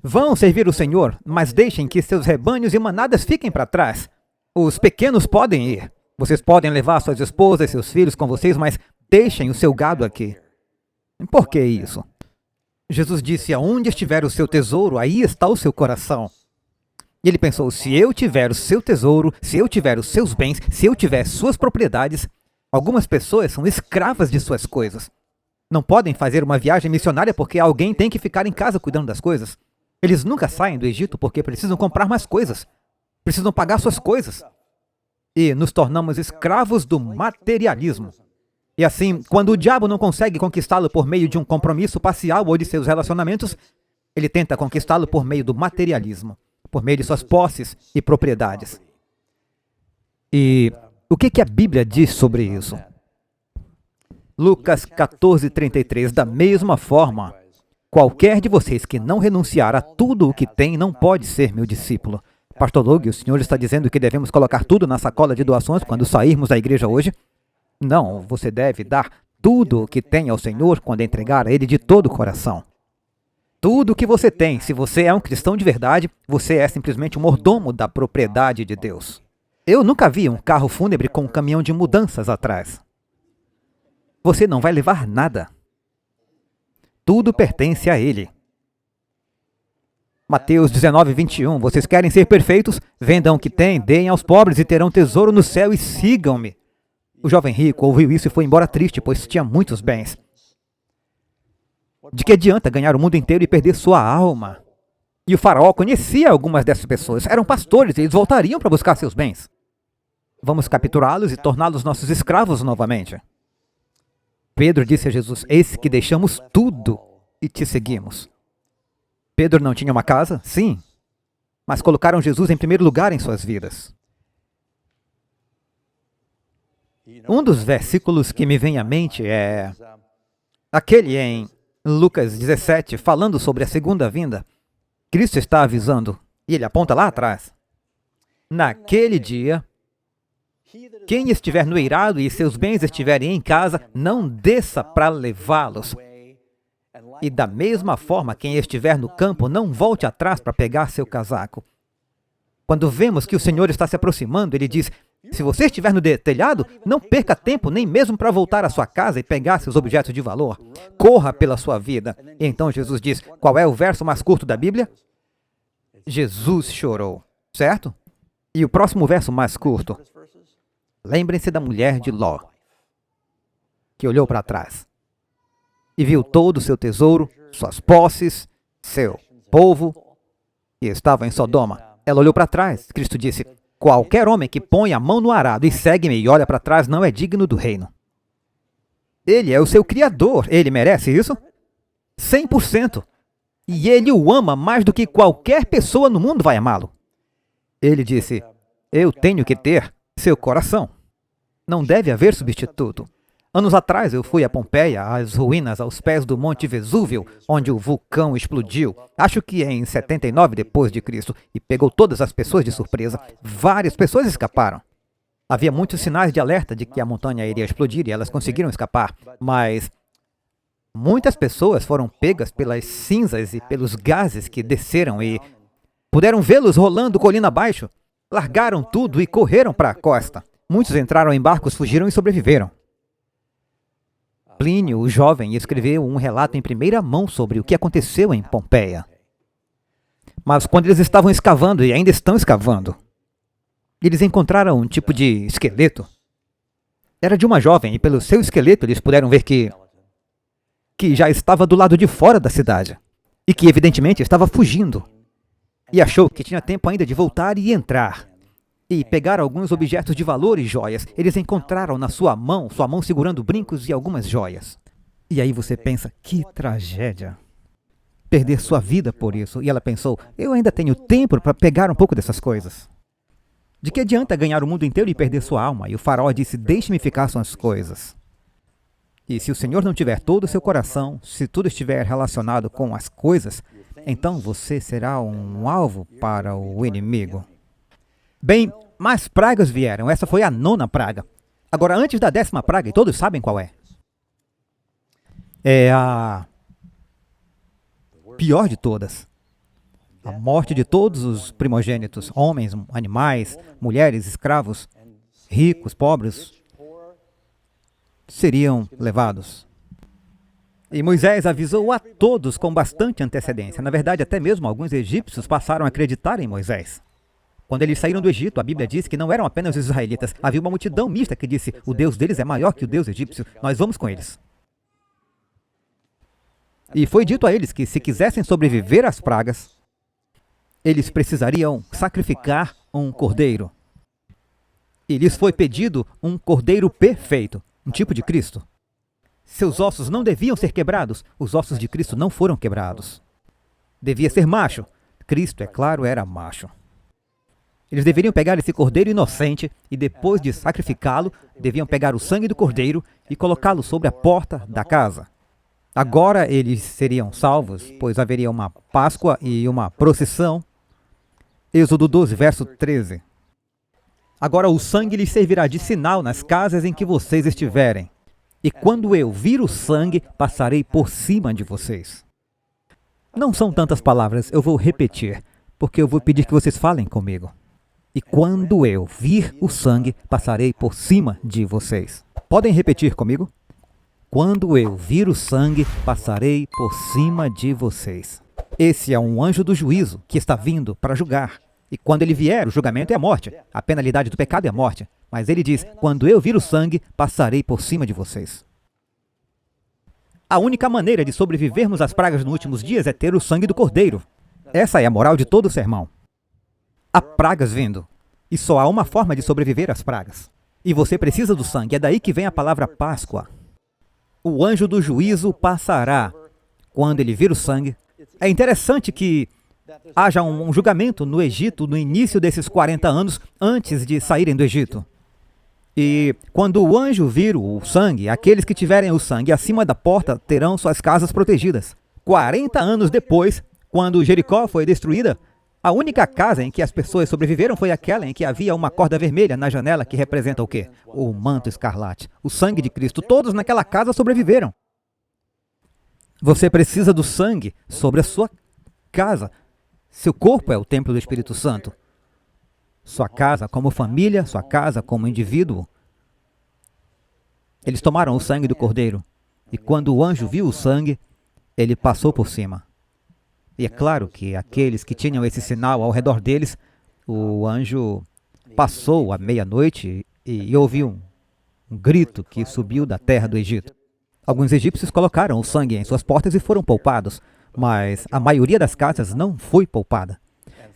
vão servir o Senhor, mas deixem que seus rebanhos e manadas fiquem para trás. Os pequenos podem ir. Vocês podem levar suas esposas e seus filhos com vocês, mas deixem o seu gado aqui. Por que isso? Jesus disse, aonde estiver o seu tesouro, aí está o seu coração. E ele pensou, se eu tiver o seu tesouro, se eu tiver os seus bens, se eu tiver suas propriedades, algumas pessoas são escravas de suas coisas. Não podem fazer uma viagem missionária porque alguém tem que ficar em casa cuidando das coisas. Eles nunca saem do Egito porque precisam comprar mais coisas. Precisam pagar suas coisas. E nos tornamos escravos do materialismo. E assim, quando o diabo não consegue conquistá-lo por meio de um compromisso parcial ou de seus relacionamentos, ele tenta conquistá-lo por meio do materialismo, por meio de suas posses e propriedades. E o que a Bíblia diz sobre isso? Lucas 14:33, da mesma forma, Qualquer de vocês que não renunciar a tudo o que tem não pode ser meu discípulo. Pastor Doug, o senhor está dizendo que devemos colocar tudo na sacola de doações quando sairmos da igreja hoje? Não, você deve dar tudo o que tem ao Senhor quando entregar a Ele de todo o coração. Tudo o que você tem, se você é um cristão de verdade, você é simplesmente um mordomo da propriedade de Deus. Eu nunca vi um carro fúnebre com um caminhão de mudanças atrás. Você não vai levar nada. Tudo pertence a Ele. Mateus 19, 21. Vocês querem ser perfeitos? Vendam o que têm, deem aos pobres e terão tesouro no céu e sigam-me. O jovem rico ouviu isso e foi embora triste, pois tinha muitos bens. De que adianta ganhar o mundo inteiro e perder sua alma? E o faraó conhecia algumas dessas pessoas. Eram pastores e eles voltariam para buscar seus bens. Vamos capturá-los e torná-los nossos escravos novamente. Pedro disse a Jesus, eis que deixamos tudo e te seguimos. Pedro não tinha uma casa? Sim. Mas colocaram Jesus em primeiro lugar em suas vidas. Um dos versículos que me vem à mente é aquele em Lucas 17, falando sobre a segunda vinda. Cristo está avisando, e ele aponta lá atrás. Naquele dia, quem estiver no eirado e seus bens estiverem em casa, não desça para levá-los. E da mesma forma, quem estiver no campo, não volte atrás para pegar seu casaco. Quando vemos que o Senhor está se aproximando, Ele diz, se você estiver no telhado, não perca tempo nem mesmo para voltar à sua casa e pegar seus objetos de valor. Corra pela sua vida. E então Jesus diz, qual é o verso mais curto da Bíblia? Jesus chorou, certo? E o próximo verso mais curto. Lembrem-se da mulher de Ló, que olhou para trás e viu todo o seu tesouro, suas posses, seu povo, e estava em Sodoma. Ela olhou para trás. Cristo disse, qualquer homem que põe a mão no arado e segue-me e olha para trás não é digno do reino. Ele é o seu Criador. Ele merece isso? 100%. E Ele o ama mais do que qualquer pessoa no mundo vai amá-lo. Ele disse, eu tenho que ter seu coração. Não deve haver substituto. Anos atrás eu fui a Pompeia, às ruínas aos pés do Monte Vesúvio, onde o vulcão explodiu, acho que em 79 depois de Cristo, e pegou todas as pessoas de surpresa. Várias pessoas escaparam. Havia muitos sinais de alerta de que a montanha iria explodir e elas conseguiram escapar, mas muitas pessoas foram pegas pelas cinzas e pelos gases que desceram e puderam vê-los rolando colina abaixo. Largaram tudo e correram para a costa. Muitos entraram em barcos, fugiram e sobreviveram. Plínio, o jovem, escreveu um relato em primeira mão sobre o que aconteceu em Pompeia. Mas quando eles estavam escavando, e ainda estão escavando, eles encontraram um tipo de esqueleto. Era de uma jovem, e pelo seu esqueleto eles puderam ver que já estava do lado de fora da cidade, e que evidentemente estava fugindo. E achou que tinha tempo ainda de voltar e entrar. E pegar alguns objetos de valor e joias. Eles encontraram na sua mão segurando brincos e algumas joias. E aí você pensa, que tragédia. Perder sua vida por isso. E ela pensou, eu ainda tenho tempo para pegar um pouco dessas coisas. De que adianta ganhar o mundo inteiro e perder sua alma? E o faraó disse, deixe-me ficar com as coisas. E se o Senhor não tiver todo o seu coração, se tudo estiver relacionado com as coisas, então você será um alvo para o inimigo. Bem, mais pragas vieram. Essa foi a 9ª praga. Agora, antes da 10ª praga, e todos sabem qual é. É a pior de todas. A morte de todos os primogênitos, homens, animais, mulheres, escravos, ricos, pobres, seriam levados. E Moisés avisou a todos com bastante antecedência. Na verdade, até mesmo alguns egípcios passaram a acreditar em Moisés. Quando eles saíram do Egito, a Bíblia diz que não eram apenas os israelitas. Havia uma multidão mista que disse, o Deus deles é maior que o Deus egípcio, nós vamos com eles. E foi dito a eles que se quisessem sobreviver às pragas, eles precisariam sacrificar um cordeiro. E lhes foi pedido um cordeiro perfeito, um tipo de Cristo. Seus ossos não deviam ser quebrados, os ossos de Cristo não foram quebrados. Devia ser macho. Cristo, é claro, era macho. Eles deveriam pegar esse cordeiro inocente e depois de sacrificá-lo, deviam pegar o sangue do cordeiro e colocá-lo sobre a porta da casa. Agora eles seriam salvos, pois haveria uma Páscoa e uma procissão. Êxodo 12, verso 13. Agora o sangue lhes servirá de sinal nas casas em que vocês estiverem. E quando eu vir o sangue, passarei por cima de vocês. Não são tantas palavras, eu vou repetir, porque eu vou pedir que vocês falem comigo. E quando eu vir o sangue, passarei por cima de vocês. Podem repetir comigo? Quando eu vir o sangue, passarei por cima de vocês. Esse é um anjo do juízo que está vindo para julgar. E quando ele vier, o julgamento é a morte. A penalidade do pecado é a morte. Mas ele diz, quando eu vir o sangue, passarei por cima de vocês. A única maneira de sobrevivermos às pragas nos últimos dias é ter o sangue do Cordeiro. Essa é a moral de todo o sermão. Há pragas vindo. E só há uma forma de sobreviver às pragas. E você precisa do sangue. É daí que vem a palavra Páscoa. O anjo do juízo passará. Quando ele vir o sangue. É interessante que haja um julgamento no Egito no início desses 40 anos antes de saírem do Egito. E quando o anjo vir o sangue, aqueles que tiverem o sangue acima da porta terão suas casas protegidas. 40 anos depois, quando Jericó foi destruída, a única casa em que as pessoas sobreviveram foi aquela em que havia uma corda vermelha na janela que representa o quê? O manto escarlate, o sangue de Cristo. Todos naquela casa sobreviveram. Você precisa do sangue sobre a sua casa. Seu corpo é o templo do Espírito Santo. Sua casa como família, sua casa como indivíduo. Eles tomaram o sangue do Cordeiro. E quando o anjo viu o sangue, ele passou por cima. E é claro que aqueles que tinham esse sinal ao redor deles, o anjo passou à meia-noite e ouviu um grito que subiu da terra do Egito. Alguns egípcios colocaram o sangue em suas portas e foram poupados, mas a maioria das casas não foi poupada.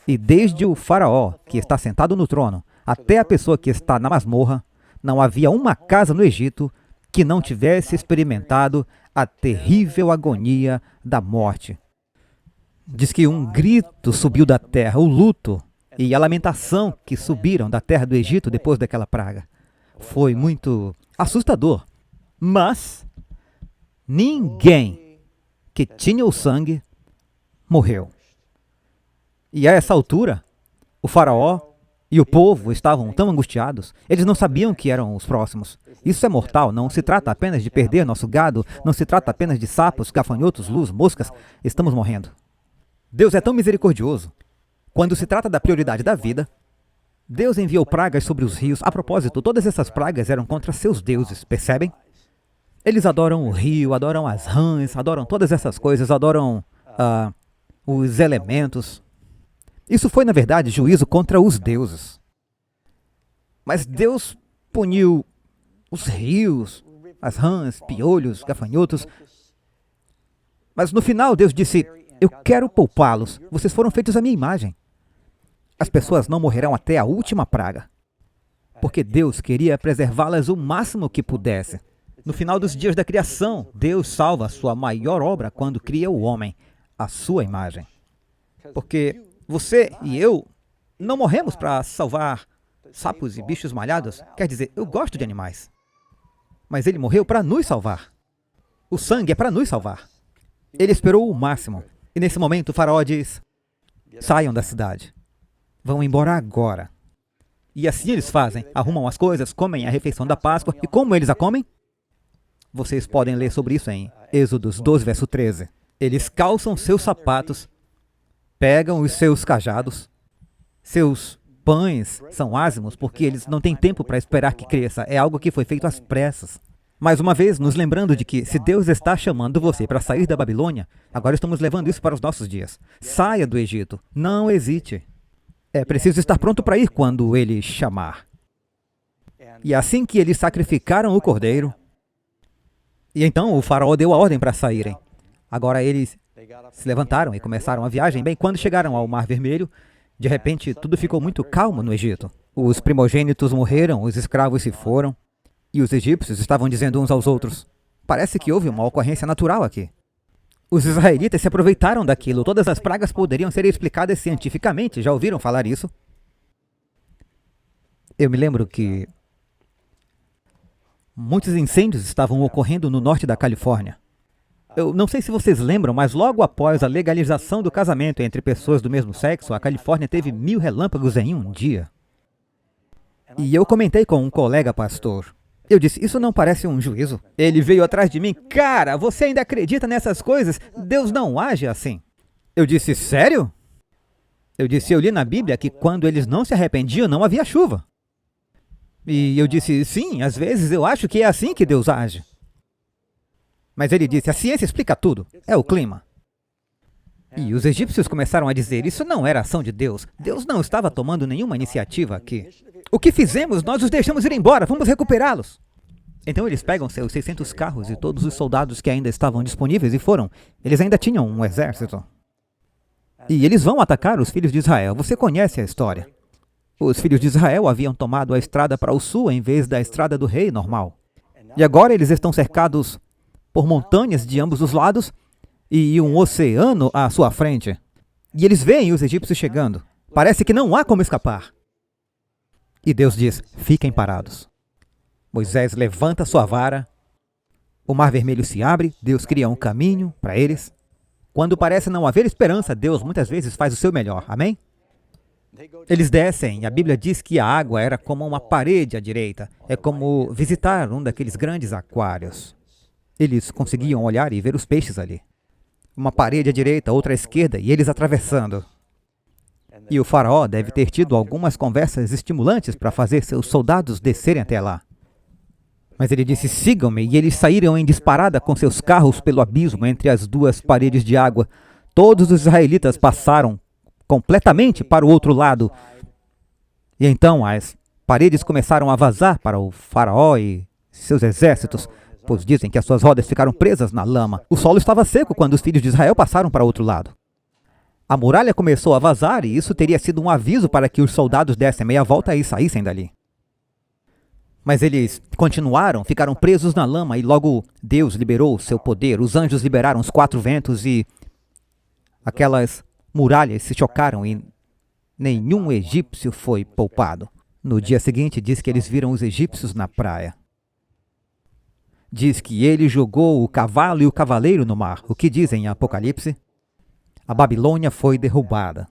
E desde o faraó, que está sentado no trono, até a pessoa que está na masmorra, não havia uma casa no Egito que não tivesse experimentado a terrível agonia da morte. Diz que um grito subiu da terra, o luto e a lamentação que subiram da terra do Egito depois daquela praga. Foi muito assustador. Mas ninguém que tinha o sangue morreu. E a essa altura, o faraó e o povo estavam tão angustiados, eles não sabiam que eram os próximos. Isso é mortal, não se trata apenas de perder nosso gado, não se trata apenas de sapos, gafanhotos, luz, moscas, estamos morrendo. Deus é tão misericordioso. Quando se trata da prioridade da vida, Deus enviou pragas sobre os rios. A propósito, todas essas pragas eram contra seus deuses, percebem? Eles adoram o rio, adoram as rãs, adoram todas essas coisas, adoram os elementos. Isso foi, na verdade, juízo contra os deuses. Mas Deus puniu os rios, as rãs, piolhos, gafanhotos. Mas no final Deus disse, eu quero poupá-los, vocês foram feitos à minha imagem. As pessoas não morrerão até a última praga, porque Deus queria preservá-las o máximo que pudesse. No final dos dias da criação, Deus salva a sua maior obra quando cria o homem, à sua imagem. Porque você e eu não morremos para salvar sapos e bichos malhados. Quer dizer, eu gosto de animais. Mas ele morreu para nos salvar. O sangue é para nos salvar. Ele esperou o máximo. E nesse momento o faraó diz, saiam da cidade. Vão embora agora. E assim eles fazem. Arrumam as coisas, comem a refeição da Páscoa. E como eles a comem? Vocês podem ler sobre isso em Êxodos 12, verso 13. Eles calçam seus sapatos, pegam os seus cajados, seus pães são ázimos porque eles não têm tempo para esperar que cresça. É algo que foi feito às pressas. Mais uma vez, nos lembrando de que se Deus está chamando você para sair da Babilônia, agora estamos levando isso para os nossos dias. Saia do Egito. Não hesite. É preciso estar pronto para ir quando Ele chamar. E assim que eles sacrificaram o cordeiro, e então o faraó deu a ordem para saírem. Agora eles se levantaram e começaram a viagem. Bem, quando chegaram ao Mar Vermelho, de repente tudo ficou muito calmo no Egito. Os primogênitos morreram, os escravos se foram, e os egípcios estavam dizendo uns aos outros, parece que houve uma ocorrência natural aqui. Os israelitas se aproveitaram daquilo. Todas as pragas poderiam ser explicadas cientificamente. Já ouviram falar isso? Eu me lembro que muitos incêndios estavam ocorrendo no norte da Califórnia. Eu não sei se vocês lembram, mas logo após a legalização do casamento entre pessoas do mesmo sexo, a Califórnia teve 1000 relâmpagos em um dia. E eu comentei com um colega pastor. Eu disse, isso não parece um juízo? Ele veio atrás de mim, cara, você ainda acredita nessas coisas? Deus não age assim. Eu disse, sério? Eu disse, eu li na Bíblia que quando eles não se arrependiam, não havia chuva. E eu disse, sim, às vezes eu acho que é assim que Deus age. Mas ele disse, a ciência explica tudo, é o clima. E os egípcios começaram a dizer, isso não era ação de Deus. Deus não estava tomando nenhuma iniciativa aqui. O que fizemos? Nós os deixamos ir embora, vamos recuperá-los. Então eles pegam seus 600 carros e todos os soldados que ainda estavam disponíveis e foram. Eles ainda tinham um exército. E eles vão atacar os filhos de Israel. Você conhece a história. Os filhos de Israel haviam tomado a estrada para o sul em vez da estrada do rei normal. E agora eles estão cercados por montanhas de ambos os lados e um oceano à sua frente. E eles veem os egípcios chegando. Parece que não há como escapar. E Deus diz, fiquem parados. Moisés levanta sua vara, o mar vermelho se abre, Deus cria um caminho para eles. Quando parece não haver esperança, Deus muitas vezes faz o seu melhor, amém? Eles descem, e a Bíblia diz que a água era como uma parede à direita. É como visitar um daqueles grandes aquários. Eles conseguiam olhar e ver os peixes ali. Uma parede à direita, outra à esquerda, e eles atravessando. E o faraó deve ter tido algumas conversas estimulantes para fazer seus soldados descerem até lá. Mas ele disse, sigam-me, e eles saíram em disparada com seus carros pelo abismo entre as duas paredes de água. Todos os israelitas passaram completamente para o outro lado. E então as paredes começaram a vazar para o faraó e seus exércitos, pois dizem que as suas rodas ficaram presas na lama. O solo estava seco quando os filhos de Israel passaram para o outro lado. A muralha começou a vazar e isso teria sido um aviso para que os soldados dessem meia volta e saíssem dali. Mas eles continuaram, ficaram presos na lama e logo Deus liberou o seu poder. Os anjos liberaram os 4 ventos e aquelas muralhas se chocaram e nenhum egípcio foi poupado. No dia seguinte, diz que eles viram os egípcios na praia. Diz que ele jogou o cavalo e o cavaleiro no mar. O que dizem em Apocalipse? A Babilônia foi derrubada.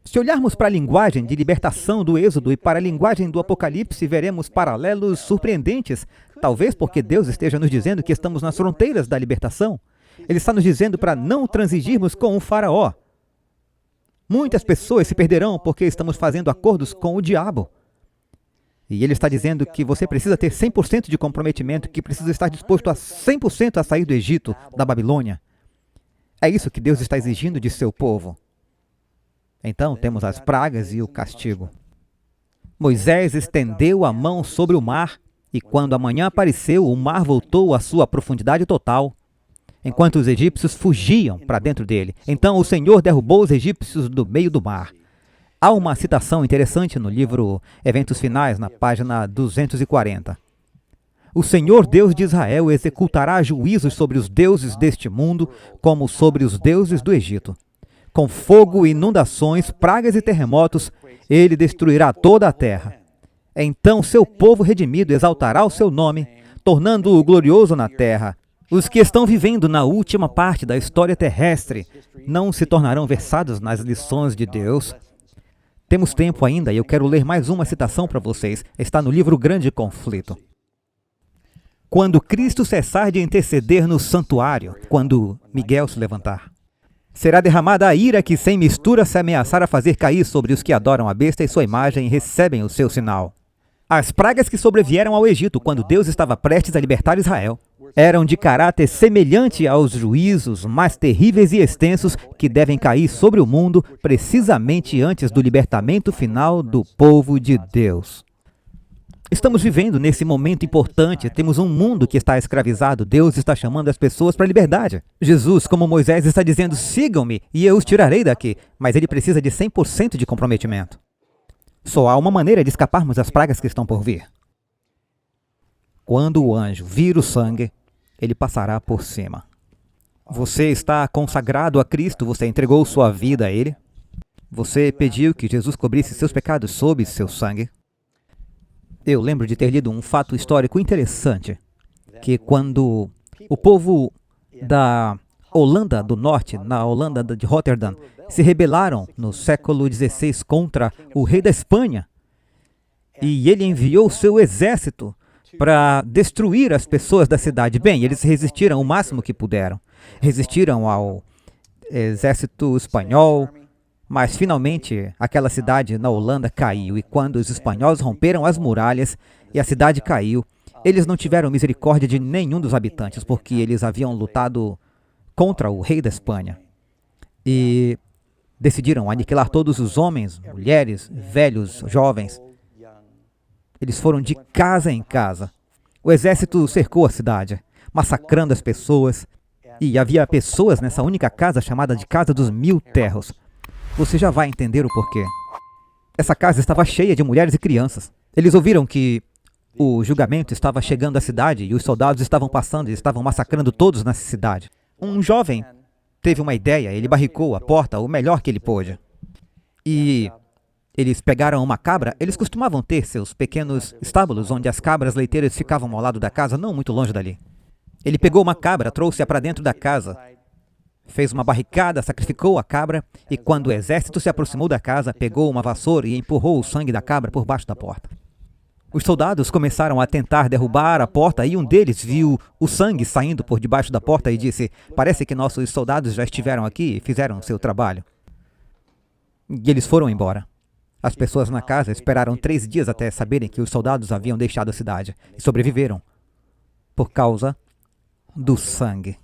Se olharmos para a linguagem de libertação do Êxodo e para a linguagem do Apocalipse, veremos paralelos surpreendentes. Talvez porque Deus esteja nos dizendo que estamos nas fronteiras da libertação. Ele está nos dizendo para não transigirmos com o faraó. Muitas pessoas se perderão porque estamos fazendo acordos com o diabo. E ele está dizendo que você precisa ter 100% de comprometimento, que precisa estar disposto a 100% a sair do Egito, da Babilônia. É isso que Deus está exigindo de seu povo. Então temos as pragas e o castigo. Moisés estendeu a mão sobre o mar, e quando a manhã apareceu, o mar voltou à sua profundidade total, enquanto os egípcios fugiam para dentro dele. Então o Senhor derrubou os egípcios do meio do mar. Há uma citação interessante no livro Eventos Finais, na página 240. O Senhor Deus de Israel executará juízos sobre os deuses deste mundo, como sobre os deuses do Egito. Com fogo, inundações, pragas e terremotos, ele destruirá toda a terra. Então seu povo redimido exaltará o seu nome, tornando-o glorioso na terra. Os que estão vivendo na última parte da história terrestre não se tornarão versados nas lições de Deus. Temos tempo ainda e eu quero ler mais uma citação para vocês. Está no livro Grande Conflito. Quando Cristo cessar de interceder no santuário, quando Miguel se levantar, será derramada a ira que sem mistura se ameaçar a fazer cair sobre os que adoram a besta e sua imagem e recebem o seu sinal. As pragas que sobrevieram ao Egito quando Deus estava prestes a libertar Israel eram de caráter semelhante aos juízos mais terríveis e extensos que devem cair sobre o mundo precisamente antes do libertamento final do povo de Deus. Estamos vivendo nesse momento importante, temos um mundo que está escravizado, Deus está chamando as pessoas para a liberdade. Jesus, como Moisés, está dizendo, sigam-me e eu os tirarei daqui, mas ele precisa de 100% de comprometimento. Só há uma maneira de escaparmos das pragas que estão por vir. Quando o anjo vir o sangue, ele passará por cima. Você está consagrado a Cristo, você entregou sua vida a Ele. Você pediu que Jesus cobrisse seus pecados sob seu sangue. Eu lembro de ter lido um fato histórico interessante, que quando o povo da Holanda do Norte, na Holanda de Rotterdam, se rebelaram no século XVI contra o rei da Espanha. E ele enviou seu exército para destruir as pessoas da cidade. Bem, eles resistiram o máximo que puderam. Resistiram ao exército espanhol, mas finalmente aquela cidade na Holanda caiu. E quando os espanhóis romperam as muralhas e a cidade caiu, eles não tiveram misericórdia de nenhum dos habitantes, porque eles haviam lutado contra o rei da Espanha. E decidiram aniquilar todos os homens, mulheres, velhos, jovens. Eles foram de casa em casa. O exército cercou a cidade, massacrando as pessoas. E havia pessoas nessa única casa chamada de Casa dos Mil Terros. Você já vai entender o porquê. Essa casa estava cheia de mulheres e crianças. Eles ouviram que o julgamento estava chegando à cidade e os soldados estavam passando e estavam massacrando todos nessa cidade. Um jovem teve uma ideia, ele barricou a porta o melhor que ele pôde. E eles pegaram uma cabra. Eles costumavam ter seus pequenos estábulos onde as cabras leiteiras ficavam ao lado da casa, não muito longe dali. Ele pegou uma cabra, trouxe-a para dentro da casa, fez uma barricada, sacrificou a cabra e quando o exército se aproximou da casa, pegou uma vassoura e empurrou o sangue da cabra por baixo da porta. Os soldados começaram a tentar derrubar a porta e um deles viu o sangue saindo por debaixo da porta e disse: "Parece que nossos soldados já estiveram aqui e fizeram seu trabalho." E eles foram embora. As pessoas na casa esperaram 3 dias até saberem que os soldados haviam deixado a cidade e sobreviveram por causa do sangue.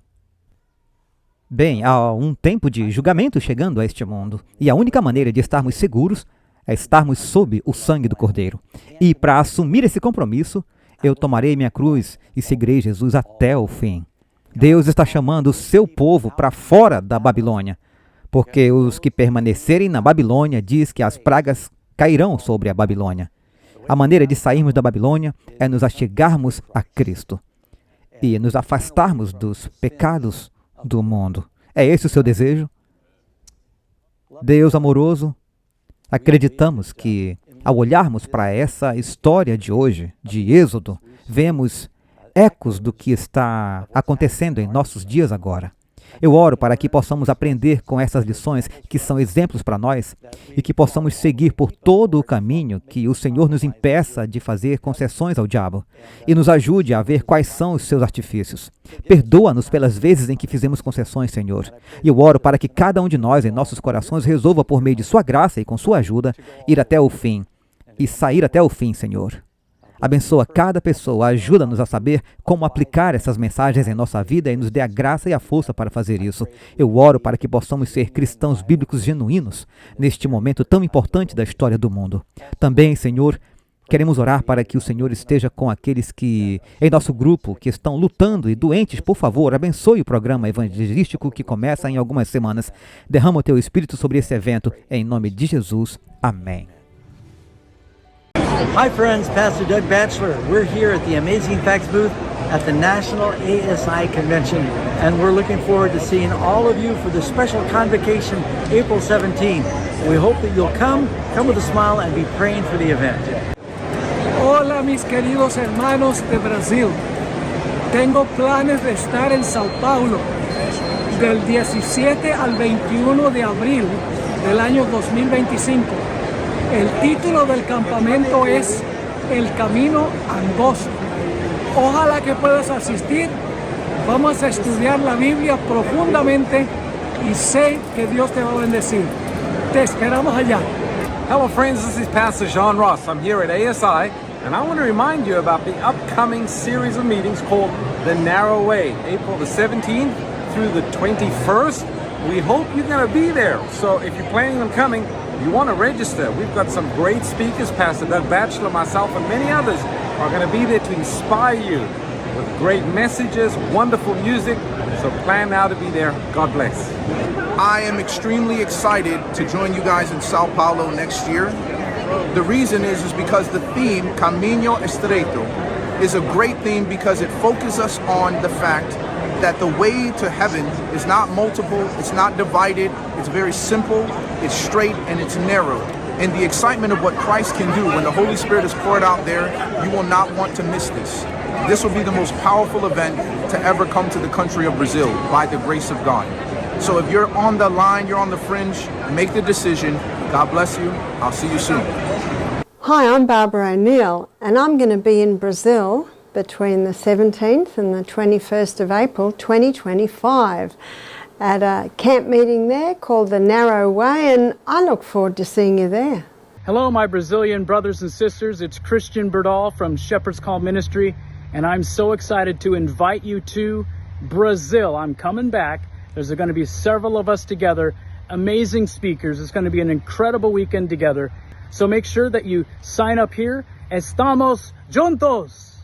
Bem, há um tempo de julgamento chegando a este mundo e a única maneira de estarmos seguros é estarmos sob o sangue do Cordeiro. E para assumir esse compromisso, eu tomarei minha cruz e seguirei Jesus até o fim. Deus está chamando o seu povo para fora da Babilônia, porque os que permanecerem na Babilônia diz que as pragas cairão sobre a Babilônia. A maneira de sairmos da Babilônia é nos achegarmos a Cristo e nos afastarmos dos pecados do mundo. É esse o seu desejo? Deus amoroso, acreditamos que, ao olharmos para essa história de hoje, de Êxodo, vemos ecos do que está acontecendo em nossos dias agora. Eu oro para que possamos aprender com essas lições que são exemplos para nós e que possamos seguir por todo o caminho, que o Senhor nos impeça de fazer concessões ao diabo e nos ajude a ver quais são os seus artifícios. Perdoa-nos pelas vezes em que fizemos concessões, Senhor. E eu oro para que cada um de nós, em nossos corações, resolva, por meio de sua graça e com sua ajuda, ir até o fim e sair até o fim, Senhor. Abençoa cada pessoa, ajuda-nos a saber como aplicar essas mensagens em nossa vida e nos dê a graça e a força para fazer isso. Eu oro para que possamos ser cristãos bíblicos genuínos neste momento tão importante da história do mundo. Também, Senhor, queremos orar para que o Senhor esteja com aqueles que, em nosso grupo, que estão lutando e doentes. Por favor, abençoe o programa evangelístico que começa em algumas semanas. Derrama o teu Espírito sobre esse evento, em nome de Jesus. Amém. Hi friends, Pastor Doug Batchelor. We're here at the Amazing Facts booth at the National ASI Convention, and we're looking forward to seeing all of you for the special convocation April 17. We hope that you'll come with a smile and be praying for the event. Hola mis queridos hermanos de Brasil. Tengo planes de estar en Sao Paulo del 17 al 21 de abril del año 2025. El título del campamento es El Camino Angosto. Ojalá que puedas asistir. Vamos a estudiar la Biblia profundamente y sé que Dios te va a bendecir. Te esperamos allá. Hello friends, this is Pastor John Ross. I'm here at ASI and I want to remind you about the upcoming series of meetings called The Narrow Way, April the 17th through the 21st. We hope you're going to be there. So if you're planning on coming, you want to register. We've got some great speakers. Pastor Doug Batchelor, myself, and many others are going to be there to inspire you with great messages, wonderful music. So plan now to be there. God bless. I am extremely excited to join you guys in Sao Paulo next year. The reason is because the theme, Caminho Estreito, is a great theme because it focuses us on the fact that the way to heaven is not multiple, it's not divided, it's very simple, it's straight, and it's narrow. And the excitement of what Christ can do when the Holy Spirit is poured out there, you will not want to miss this. This will be the most powerful event to ever come to the country of Brazil by the grace of God. So if you're on the line, you're on the fringe, make the decision. God bless you. I'll see you soon. Hi, I'm Barbara O'Neill, and I'm going to be in Brazil between the 17th and the 21st of April 2025 at a camp meeting there called the Narrow Way, and I look forward to seeing you there. Hello, my Brazilian brothers and sisters. It's Christian Berdal from Shepherd's Call Ministry, and I'm so excited to invite you to Brazil. I'm coming back. There's going to be several of us together, amazing speakers. It's going to be an incredible weekend together. So make sure that you sign up here. Estamos juntos!